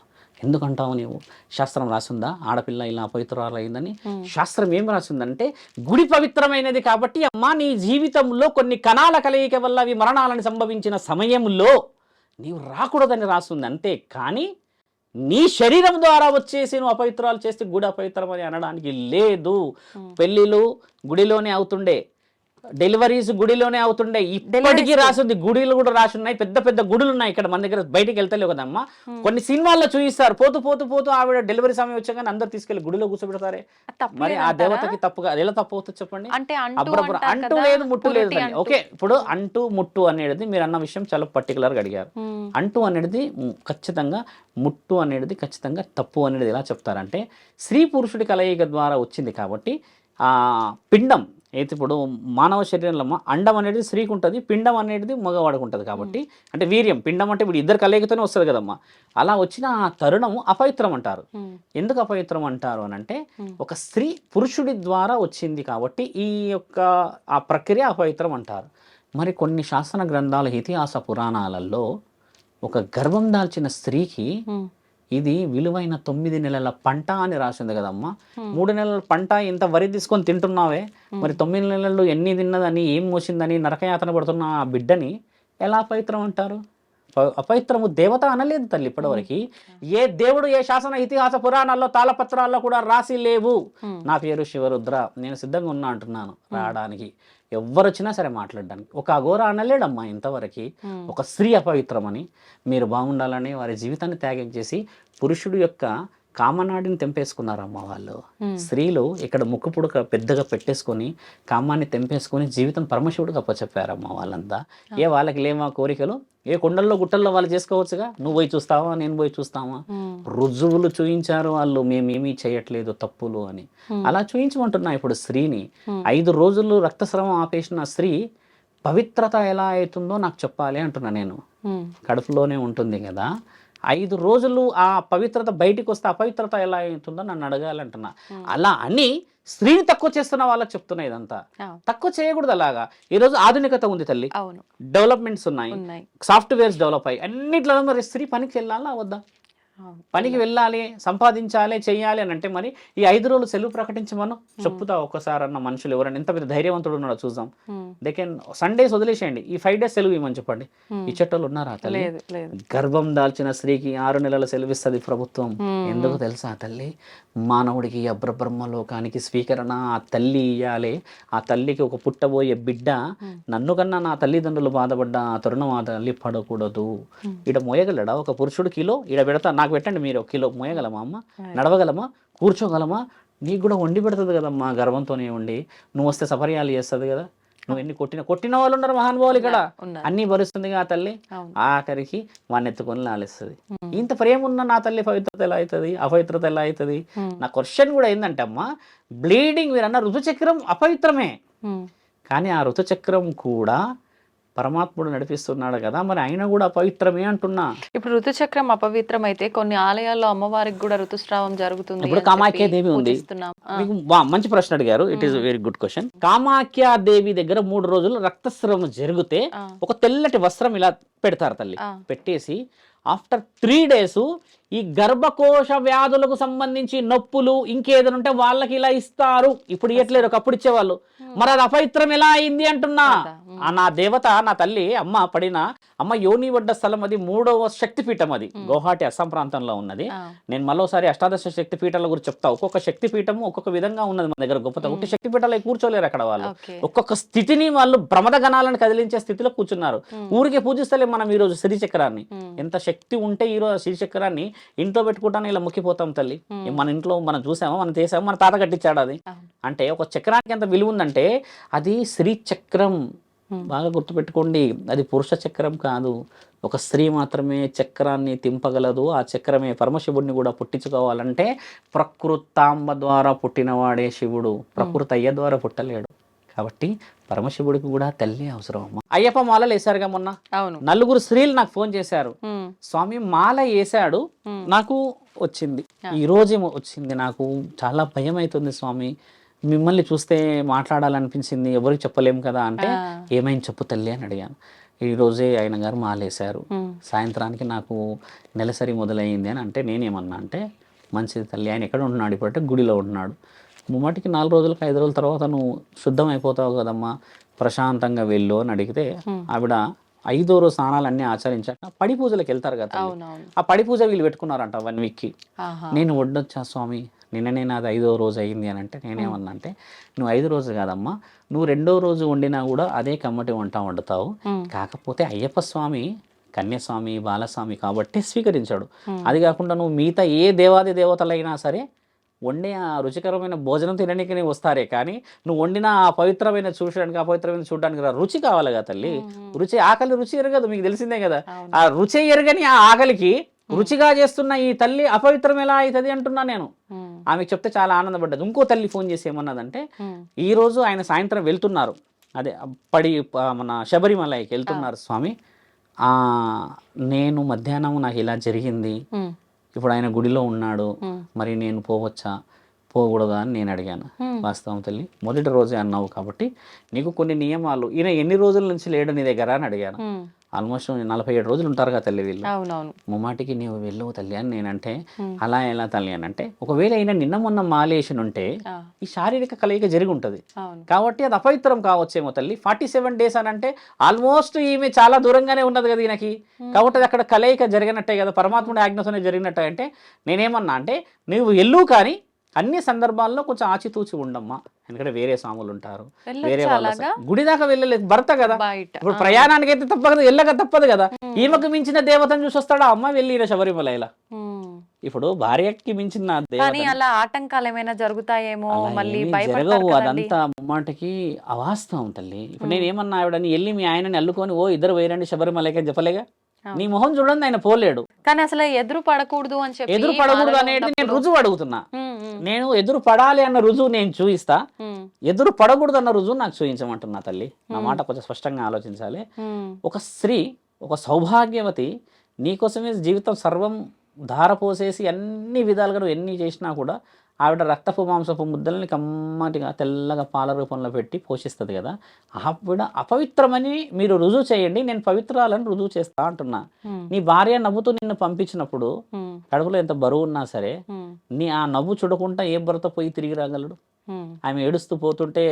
ఎందుకంటావు నీవు? శాస్త్రం రాసిందా ఆడపిల్ల ఇలా అపవిత్రాలు అయిందని? శాస్త్రం ఏం రాసిందంటే గుడి పవిత్రమైనది కాబట్టి అమ్మా నీ జీవితంలో కొన్ని కణాల కలయిక వల్ల అవి మరణాలను సంభవించిన సమయంలో నీవు రాకూడదని రాస్తుంది అంతే. కానీ నీ శరీరం ద్వారా వచ్చేసి నువ్వు అపవిత్రాలు చేస్తే గుడి అపవిత్రం అని అనడానికి లేదు. పెళ్ళిళ్ళు గుడిలోనే అవుతుండే, డెలివరీస్ గుడిలోనే అవుతుండే, ఇప్పటికీ రాసింది గుడిలు కూడా రాసి ఉన్నాయి. పెద్ద పెద్ద గుడులు ఉన్నాయి ఇక్కడ మన దగ్గర, బయటికి వెళ్తలేవు కదమ్మా. కొన్ని సినిమాల్లో చూపిస్తారు, పోతూ పోతూ పోతూ ఆవిడ డెలివరీ సమయం వచ్చాక అందరు తీసుకెళ్లి గుడిలో కూర్చోబెడతారే. మరి ఆ దేవతకి తప్పుగా ఎలా తప్పు అవుతుంది చెప్పండి? అంటూ లేదు ముట్టు లేదు. ఓకే, ఇప్పుడు అంటూ ముట్టు అనేది మీరు అన్న విషయం చాలా పర్టికులర్గా అడిగారు. అంటూ అనేది ఖచ్చితంగా, ముట్టు అనేది ఖచ్చితంగా తప్పు అనేది ఎలా చెప్తారంటే, స్త్రీ పురుషుడి కలయిక ద్వారా వచ్చింది కాబట్టి ఆ పిండం అయితే ఇప్పుడు మానవ శరీరంలో అండం అనేది స్త్రీకి ఉంటుంది, పిండం అనేది మగవాడికి ఉంటుంది. కాబట్టి అంటే వీర్యం, పిండం అంటే ఇప్పుడు ఇద్దరు కలయికతోనే వస్తుంది కదమ్మా. అలా వచ్చిన ఆ తరుణము అపవిత్రం అంటారు. ఎందుకు అపవిత్రం అంటారు అని అంటే, ఒక స్త్రీ పురుషుడి ద్వారా వచ్చింది కాబట్టి ఈ యొక్క ఆ ప్రక్రియ అపవిత్రం అంటారు. మరి కొన్ని శాసన గ్రంథాలు, ఇతిహాస పురాణాలలో ఒక గర్భం దాల్చిన స్త్రీకి ఇది విలువైన 9 నెలల పంట అని రాసింది కదమ్మా. 3 నెలల పంట ఇంత వరి తీసుకొని తింటున్నావే, మరి 9 నెలలు ఎన్ని తిన్నదని, ఏం మోసిందని నరకయాతన పడుతున్న ఆ బిడ్డని ఎలా అపవిత్రం అంటారు? అపవిత్రము దేవత అనలేదు తల్లి ఇప్పటివరకు. ఏ దేవుడు ఏ శాసన ఇతిహాస పురాణాల్లో తాళపత్రాల్లో కూడా రాసి లేవు. నా పేరు శివరుద్ర, నేను సిద్ధంగా ఉన్నా అంటున్నాను రావడానికి, ఎవ్వరు వచ్చినా సరే మాట్లాడడానికి. ఒక అఘోర అనలేడమ్మా ఇంతవరకు ఒక స్త్రీ అపవిత్రమని. మీరు బాగుండాలని వారి జీవితాన్ని త్యాగం చేసి పురుషుడు యొక్క కామనాడిని తెంపేసుకున్నారమ్మా వాళ్ళు. స్త్రీలు ఇక్కడ ముక్కు పుడక పెద్దగా పెట్టేసుకొని కామాన్ని తెంపేసుకొని జీవితం పరమశివుడికి అప్పచెప్పారమ్మా వాళ్ళంతా. వాళ్ళకి లేవా కోరికలు? ఏ కొండల్లో గుట్టల్లో వాళ్ళు చేసుకోవచ్చుగా. నువ్వు పోయి చూస్తావా, నేను పోయి చూస్తావా? రుజువులు చూయించారు వాళ్ళు, మేమేమీ చేయట్లేదు తప్పులు అని. అలా చూయించమంటున్నా ఇప్పుడు స్త్రీని. 5 రోజులు రక్తస్రావం ఆపేసిన స్త్రీ పవిత్రత ఎలా అవుతుందో నాకు చెప్పాలి అంటున్నా నేను. కడుపులోనే ఉంటుంది కదా, 5 రోజులు ఆ పవిత్రత బయటికి వస్తే అపవిత్రత ఎలా అవుతుందో నన్ను అడగాలంటున్నా. అలా అని స్త్రీని తక్కువ చేస్తున్న వాళ్ళకి చెప్తున్నా. ఇదంతా తక్కువ చేయకూడదు. అలాగా ఈరోజు ఆధునికత ఉంది తల్లి, డెవలప్మెంట్స్ ఉన్నాయి, సాఫ్ట్వేర్స్ డెవలప్ అయ్యి అన్నిట్లో. మరి స్త్రీ పనికి వెళ్ళాలా వద్దా? పనికి వెళ్ళాలి, సంపాదించాలి, చెయ్యాలి అని అంటే మరి ఈ 5 రోజులు సెలవు ప్రకటించమను చెప్పుతా ఒక్కసారి అన్న మనుషులు ఎవరైనా ఎంత పెద్ద ధైర్యవంతుడు ఉన్నాడో చూద్దాం. దే కెన్ సండేస్ వదిలేసేయండి, ఈ 5 days సెలవు ఇవ్వమని చెప్పండి. ఇచ్చేటోళ్ళు ఉన్నారా తల్లి? గర్భం దాల్చిన స్త్రీకి 6 నెలల సెలవు ఇస్తుంది ప్రభుత్వం. ఎందుకు తెలుసా తల్లి? మానవుడికి అబ్రబ్రహ్మలోకానికి స్వీకరణ ఆ తల్లి ఇయ్యాలి. ఆ తల్లికి ఒక పుట్టబోయే బిడ్డ నన్ను కన్నా నా తల్లిదండ్రులు బాధపడ్డా ఆ తరుణం ఆ తల్లి పడకూడదు. ఈడ మోయగలడా ఒక పురుషుడు కిలో? ఈడ పెడతా, నాకు పెట్టండి మీరు 1 కిలో. మోయగలమా అమ్మ? నడవగలమా? కూర్చోగలమా? నీకు కూడా వండి పెడుతుంది కదమ్మా గర్భంతోనే ఉండి. నువ్వు వస్తే సపర్యాలు చేస్తుంది కదా. నువ్వు ఎన్ని కొట్టిన వాళ్ళు ఉన్నారు మహానుభావులు ఇక్కడ. అన్ని భరిస్తుంది ఆ తల్లి. ఆఖరికి వాడిని ఎత్తుకొని లాలిస్తుంది. ఇంత ప్రేమ ఉన్న నా తల్లి పవిత్రత ఎలా అవుతుంది, అపవిత్రత ఎలా అవుతుంది? నా క్వశ్చన్ కూడా ఏంటంటే అమ్మా, బ్లీడింగ్ మీరు అన్న ఋతుచక్రం అపవిత్రమే, కానీ ఆ ఋతుచక్రం కూడా పరమాత్ముడు నడిపిస్తున్నాడు కదా, మరి ఆయన కూడా అపవిత్రమే అంటున్నా. ఇప్పుడు ఋతుచక్రం అపవిత్రం అయితే కొన్ని ఆలయాల్లో అమ్మవారికి కూడా ఋతుస్రావం జరుగుతుంది. ఇప్పుడు కామాఖ్య దేవి ఉంది. మీకు మంచి ప్రశ్న అడిగారు, it is very good question. Kamakhya Devi దగ్గర 3 రోజులు రక్తస్రావం జరిగితే ఒక తెల్లటి వస్త్రం ఇలా పెడతారు తల్లి. పెట్టేసి ఆఫ్టర్ 3 days ఈ గర్భకోశ వ్యాధులకు సంబంధించి నొప్పులు ఇంకేదైనా ఉంటే వాళ్ళకి ఇలా ఇస్తారు. ఇప్పుడు ఇవ్వట్లేరు, ఒకప్పుడు ఇచ్చేవాళ్ళు. మరి అది అపవిత్రం ఎలా అయింది అంటున్నా. నా దేవత, నా తల్లి అమ్మ పడిన అమ్మ యోని వడ్డ స్థలం అది 3వ శక్తిపీఠం. అది గౌహాటి అస్సాం ప్రాంతంలో ఉన్నది. నేను మరోసారి అష్టాదశ శక్తిపీఠాల గురించి చెప్తా. ఒక్కొక్క శక్తిపీఠము ఒక్కొక్క విధంగా ఉన్నది మన దగ్గర గొప్పత. ఒకటి శక్తిపీఠాలు కూర్చోలేరు అక్కడ వాళ్ళు. ఒక్కొక్క స్థితిని వాళ్ళు ప్రమద గణాలను కదిలించే స్థితిలో కూర్చున్నారు. ఊరికే పూజిస్తలే మనం ఈ రోజు శ్రీచక్రాన్ని. ఎంత శక్తి ఉంటే ఈ రోజు శ్రీచక్రాన్ని ఇంట్లో పెట్టుకుంటాను ఇలా ముక్కిపోతాం తల్లి. మన ఇంట్లో మనం చూసామో, మనం చేసామో, మన తాత కట్టించాడు అది. అంటే ఒక చక్రానికి ఎంత విలువ ఉందంటే అది శ్రీచక్రం. బాగా గుర్తుపెట్టుకోండి, అది పురుష చక్రం కాదు. ఒక స్త్రీ మాత్రమే చక్రాన్ని తింపగలదు. ఆ చక్రమే పరమశివుడిని కూడా పుట్టించుకోవాలంటే ప్రకృతాంబ ద్వారా పుట్టినవాడే శివుడు, ప్రకృతి అయ్య ద్వారా పుట్టలేడు. కాబట్టి పరమశివుడికి కూడా తల్లి అవసరం అమ్మ. అయ్యప్ప మాలలు వేశారుగా మొన్న. 4 స్త్రీలు నాకు ఫోన్ చేశారు, స్వామి మాల వేశాడు, నాకు వచ్చింది, ఈ రోజే వచ్చింది, నాకు చాలా భయం అవుతుంది స్వామి, మిమ్మల్ని చూస్తే మాట్లాడాలనిపించింది, ఎవరికి చెప్పలేము కదా అంటే, ఏమైంది చెప్పు తల్లి అని అడిగాను. ఈ రోజే ఆయన గారు మాలేశారు, సాయంత్రానికి నాకు నెలసరి మొదలైంది అని అంటే, నేనేమన్నా అంటే, మంచిది తల్లి, ఆయన ఎక్కడ ఉంటున్నాడు ఇప్పుడంటే గుడిలో ఉంటున్నాడు. ముమ్మటికి 4 రోజులకు 5 రోజుల తర్వాత నువ్వు శుద్ధం అయిపోతావు కదమ్మా, ప్రశాంతంగా వెళ్ళు అని అడిగితే ఆవిడ 5వ రోజు స్నానాలన్నీ ఆచరించాక పడి పూజలకు వెళ్తారు కదా తల్లి. అవునవును. ఆ పడి పూజ వీళ్ళు పెట్టుకున్నారంట 1 వీక్కి. ఆహా. నేను వడ్డొచ్చా స్వామి, నిన్ననే నాది 5వ రోజు అయింది అని అంటే నేనేమన్నా అంటే, నువ్వు 5 రోజు కాదమ్మా, నువ్వు 2వ రోజు వండినా కూడా అదే కమ్మటి వంట వండుతావు. కాకపోతే అయ్యప్ప స్వామి కన్యస్వామి బాలస్వామి కాబట్టి స్వీకరించాడు. అది కాకుండా నువ్వు మిగతా ఏ దేవాది దేవతలైనా సరే వండే ఆ రుచికరమైన భోజనం తినడానికి వస్తారే కానీ నువ్వు వండిన ఆ పవిత్రమైన చూడడానికి, ఆ పవిత్రమైన చూడడానికి రుచి కావాలి కదా తల్లి. రుచి, ఆకలి రుచి ఎరగదు, మీకు తెలిసిందే కదా. ఆ రుచి ఎరగని ఆ ఆకలికి రుచిగా చేస్తున్న ఈ తల్లి అపవిత్రం ఎలా అవుతుంది అంటున్నా నేను. ఆమెకు చెప్తే చాలా ఆనందపడ్డది. ఇంకో తల్లి ఫోన్ చేసి ఏమన్నదంటే, ఈ రోజు ఆయన సాయంత్రం వెళ్తున్నారు, అదే మన శబరిమలైకి వెళ్తున్నారు స్వామి, నేను మధ్యాహ్నం నాకు ఇలా జరిగింది, ఇప్పుడు ఆయన గుడిలో ఉన్నాడు, మరి నేను పోవచ్చా పోకూడదా అని నేను అడిగాను. వాస్తవం తల్లి, మొదటి రోజే అన్నావు కాబట్టి నీకు కొన్ని నియమాలు, ఈయన ఎన్ని రోజుల నుంచి లేడు నీ దగ్గర అని అడిగాను. ఆల్మోస్ట్ 47 రోజులు ఉంటారు కదా తల్లి వీళ్ళు. ముమ్మాటికి నీవు వెళ్ళవు తల్లి అని నేనంటే, అలా ఎలా తల్లి అని అంటే, ఒకవేళ అయినా నిన్న మొన్న మాలేషన్ ఉంటే ఈ శారీరక కలయిక జరిగి ఉంటుంది కాబట్టి అది అపవిత్రం కావచ్చేమో తల్లి. 47 డేస్ అని అంటే ఆల్మోస్ట్ ఈమె చాలా దూరంగానే ఉన్నది కదా ఈయనకి, కాబట్టి అది అక్కడ కలయిక జరిగినట్టే కదా, పరమాత్ముడి ఆజ్ఞతోనే జరిగినట్టే. అంటే నేనేమన్నా అంటే, నువ్వు వెళ్ళు కానీ అన్ని సందర్భాల్లో కొంచెం ఆచితూచి ఉండమ్మా, ఎందుకంటే వేరే స్వాములు ఉంటారు, వేరే వాళ్ళ గుడి దాకా వెళ్ళలేదు, భర్త కదా, ఇప్పుడు ప్రయాణానికి అయితే తప్పదు, వెళ్ళక తప్పదు కదా. ఈమెకు మించిన దేవతను చూసి వస్తాడా అమ్మ వెళ్ళిన శబరిమల. ఇప్పుడు భార్యకి మించిన అలా ఆటంకాలు ఏమైనా జరుగుతాయేమో, మళ్ళీ జరగవు, అదంతా ముమ్మాటికి అవాస్తవం తల్లి. ఇప్పుడు నేను ఏమన్నా ఆవిడని వెళ్ళి మీ ఆయనని అల్లుకొని ఓ ఇద్దరు వేరండి శబరిమలకి అని చెప్పలేగా. నీ మొహం చూడండి, ఆయన పోలేడు. కానీ అసలు ఎదురు పడకూడదు అని చెప్పి, ఎదురు పడకూడదు అనేది నేను రుజువు అడుగుతున్నా. నేను ఎదురు పడాలి అన్న రుజువు నేను చూయిస్తా, ఎదురు పడకూడదు అన్న రుజువు నాకు చూయించమంటున్నా తల్లి. నా మాట కొంచెం స్పష్టంగా ఆలోచించాలి. ఒక స్త్రీ, ఒక సౌభాగ్యవతి నీకోసమే జీవితం సర్వం ధారపోసేసి అన్ని విధాలుగా నువ్వు ఎన్ని చేసినా కూడా ఆవిడ రక్తపు మాంసపు ముద్దల్ని కమ్మటిగా తెల్లగా పాల రూపంలో పెట్టి పోషిస్తుంది కదా. ఆవిడ అపవిత్రమని మీరు రుజువు చేయండి, నేను పవిత్రాలను రుజువు చేస్తా అంటున్నా. నీ భార్య నవ్వుతూ నిన్ను పంపించినప్పుడు కడుపులో ఎంత బరువు ఉన్నా సరే నీ ఆ నవ్వు చూడకుండా ఏ భర్త పోయి తిరిగి రాగలడు? ఆమె ఏడుస్తూ పోతుంటే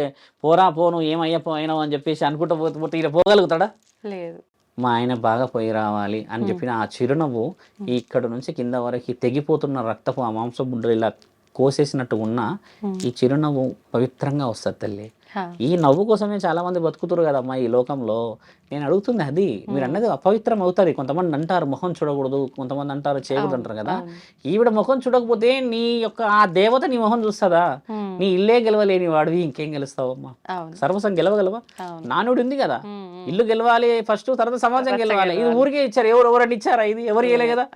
పోరా పోను ఏమయ్యపో అయినావు అని చెప్పేసి అనుకుంటూ పోతే ఈయన పోగలుగుతాడా? లేదు. మా ఆయన బాగా పోయి రావాలి అని చెప్పిన ఆ చిరునవ్వు ఇక్కడ నుంచి కింద వరకు తెగిపోతున్న రక్తపు ఆ మాంసం బుడ్డలు ఇలా కోసేసినట్టు ఉన్నా ఈ చిరునవ్వు పవిత్రంగా వస్తుంది తల్లి. ఈ నవ్వు కోసమే చాలా మంది బతుకుతారు కదమ్మా ఈ లోకంలో. నేను అడుగుతుంది అది, మీరు అన్నది అపవిత్రం అవుతుంది. కొంతమంది అంటారు ముఖం చూడకూడదు, కొంతమంది అంటారు చేయకూడదు అంటారు కదా. ఈవిడ ముఖం చూడకపోతే నీ యొక్క ఆ దేవత నీ మొహం చూస్తుందా? నీ ఇల్లే గెలవలేని వాడివి ఇంకేం గెలుస్తావమ్మా? సర్వసం గెలవగలవా? నానుడు ఉంది కదా, ఇల్లు గెలవాలి ఫస్ట్, తర్వాత సమాజం గెలవాలి. ఇది ఊరికే ఇచ్చారు, ఎవరని ఇచ్చారా? ఇది ఎవరు ఇయ్యలే కదా.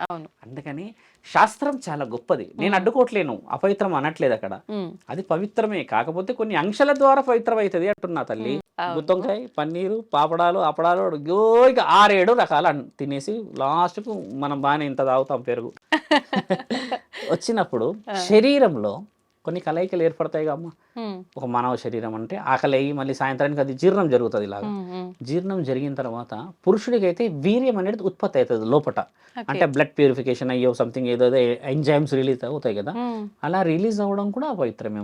అందుకని శాస్త్రం చాలా గొప్పది, నేను అడ్డుకోవట్లేను, అపవిత్రం అనట్లేదు అక్కడ, అది పవిత్రమే. కాకపోతే కొన్ని అంశాల ద్వారా పవిత్రం అవుతుంది అంటున్నా తల్లి. గుత్తొంకాయ, పన్నీరు, పాపడాలు, అపడాలు, ఇక 6-7 రకాలు తినేసి లాస్ట్కు మనం బాగానే ఇంత తాగుతాం పెరుగు. వచ్చినప్పుడు శరీరంలో కొన్ని కలయికలు ఏర్పడతాయి అమ్మ. ఒక మానవ శరీరం అంటే ఆకలి అయ్యి మళ్ళీ సాయంత్రానికి అది జీర్ణం జరుగుతుంది. ఇలాగా జీర్ణం జరిగిన తర్వాత పురుషుడికి అయితే వీర్యం అనేది ఉత్పత్తి అవుతుంది లోపల. అంటే బ్లడ్ ప్యూరిఫికేషన్ అయ్యో సంథింగ్ ఏదో ఎంజైమ్స్ రిలీజ్ అవుతాయి కదా, అలా రిలీజ్ అవ్వడం కూడా అపవిత్రమే.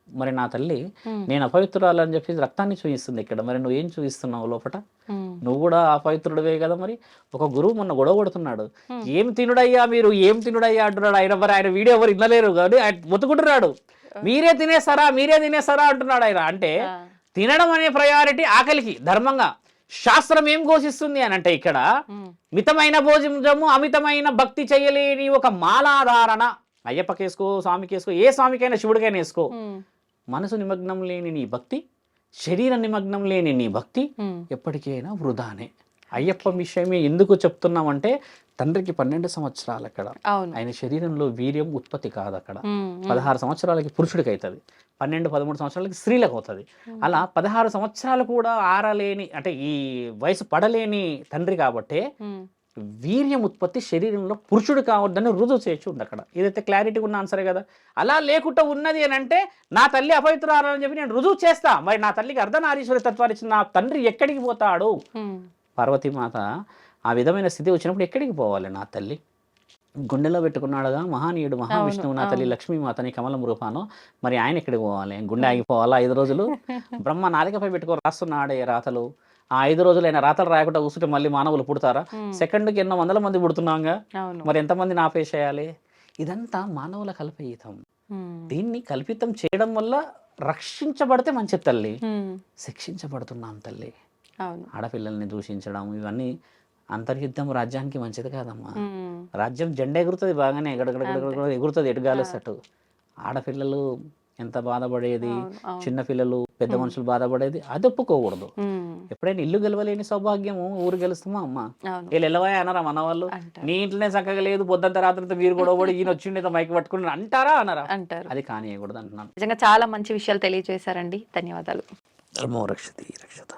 మరి నా తల్లి నేను అపవిత్రురాలు అని చెప్పి రక్తాన్ని చూపిస్తుంది ఇక్కడ, మరి నువ్వు ఏం చూపిస్తున్నావు లోపల? నువ్వు కూడా అపవిత్రుడివే కదా. మరి ఒక గురువు మొన్న గొడవ కొడుతున్నాడు, ఏం తినుడయ్యా మీరు, ఏం తినుడయ్యా అంటున్నాడు. ఆయన వీడియో ఎవరు ఇన్నలేరు కానీ ఆయన మొత్తుకుంటున్నాడు, మీరే తినేస్తారా అంటున్నాడు ఆయన. అంటే తినడం అనే ప్రయారిటీ ఆకలికి ధర్మంగా శాస్త్రం ఏం ఘోషిస్తుంది అని అంటే, ఇక్కడ మితమైన భోజనము అమితమైన భక్తి చేయలేని ఒక మాలాధారణ. అయ్యప్పకేసుకో, స్వామికేసుకో, ఏ స్వామికైనా శివుడికైనా వేసుకో, మనసు నిమగ్నం లేని నీ భక్తి, శరీర నిమగ్నం లేని నీ భక్తి ఎప్పటికైనా వృధానే. అయ్యప్ప విషయమే ఎందుకు చెప్తున్నామంటే, తండ్రికి 12 సంవత్సరాలు అక్కడ, ఆయన శరీరంలో వీర్యం ఉత్పత్తి కాదు అక్కడ. 16 సంవత్సరాలకి పురుషుడికి అవుతుంది, 12-13 సంవత్సరాలకి స్త్రీలకు అవుతుంది. అలా 16 సంవత్సరాలు కూడా ఆరలేని, అంటే ఈ వయసు పడలేని తండ్రి కాబట్టి వీర్యం ఉత్పత్తి శరీరంలో పురుషుడు కావద్దని రుజువు చేయొచ్చు ఉంది అక్కడ. ఏదైతే క్లారిటీ ఉన్న ఆన్సరే కదా. అలా లేకుండా ఉన్నది అని అంటే నా తల్లి అపవిత్రాలని చెప్పి నేను రుజువు చేస్తా. మరి నా తల్లికి అర్ధనారీశ్వరి తత్వాన్ని ఇచ్చిన నా తండ్రి ఎక్కడికి పోతాడు? పార్వతీమాత ఆ విధమైన స్థితి వచ్చినప్పుడు ఎక్కడికి పోవాలి? నా తల్లి గుండెలో పెట్టుకున్నాడుగా మహానీయుడు మహావిష్ణువు నా తల్లి లక్ష్మీమాతని కమలం రూపానో, మరి ఆయన ఎక్కడికి పోవాలి? గుండె ఆగిపోవాలా 5 రోజులు? బ్రహ్మ నాలికపై పెట్టుకొని రాస్తున్నాడే రాతలు, ఆ 5 రోజులు అయినా రాతలు రాయకుండా కూర్చుంటే మళ్ళీ మానవులు పుడతారా? సెకండ్కి ఎన్నో వందల మంది పుడుతున్నాంగా, అవును. మరి ఎంతమందిని ఆపేసేయాలి? ఇదంతా మానవుల కల్పితం. దీన్ని కల్పితం చేయడం వల్ల రక్షించబడితే మంచి తల్లి, శిక్షించబడుతున్నాం తల్లి. అవును. ఆడపిల్లల్ని దూషించడం ఇవన్నీ అంతర్యుద్ధం రాజ్యానికి మంచిది కాదమ్మా. రాజ్యం జెండా ఎగురుతుంది బాగానే, ఎగడగడగడ ఎగురుతుంది ఎటుగాలేసట్టు. ఆడపిల్లలు ఎంత బాధపడేది, చిన్నపిల్లలు పెద్ద మనుషులు బాధపడేది, అది ఒప్పుకోకూడదు. ఎప్పుడైనా ఇల్లు గెలవలేని సౌభాగ్యము ఊరు గెలుస్తామా అమ్మ? వీళ్ళు ఎలవా అన్నారా మన వాళ్ళు? నీ ఇంట్లోనే చక్కగా లేదు, పొద్దుంత రాత్రితో మీరు కూడా ఈయన వచ్చిండేదో మైక్ పట్టుకుని అంటారా అనరా? అంటారు. అది కానియకూడదు అంటున్నాను. నిజంగా చాలా మంచి విషయాలు తెలియజేశారండి. ధన్యవాదాలు. ధర్మో రక్షతి రక్షత.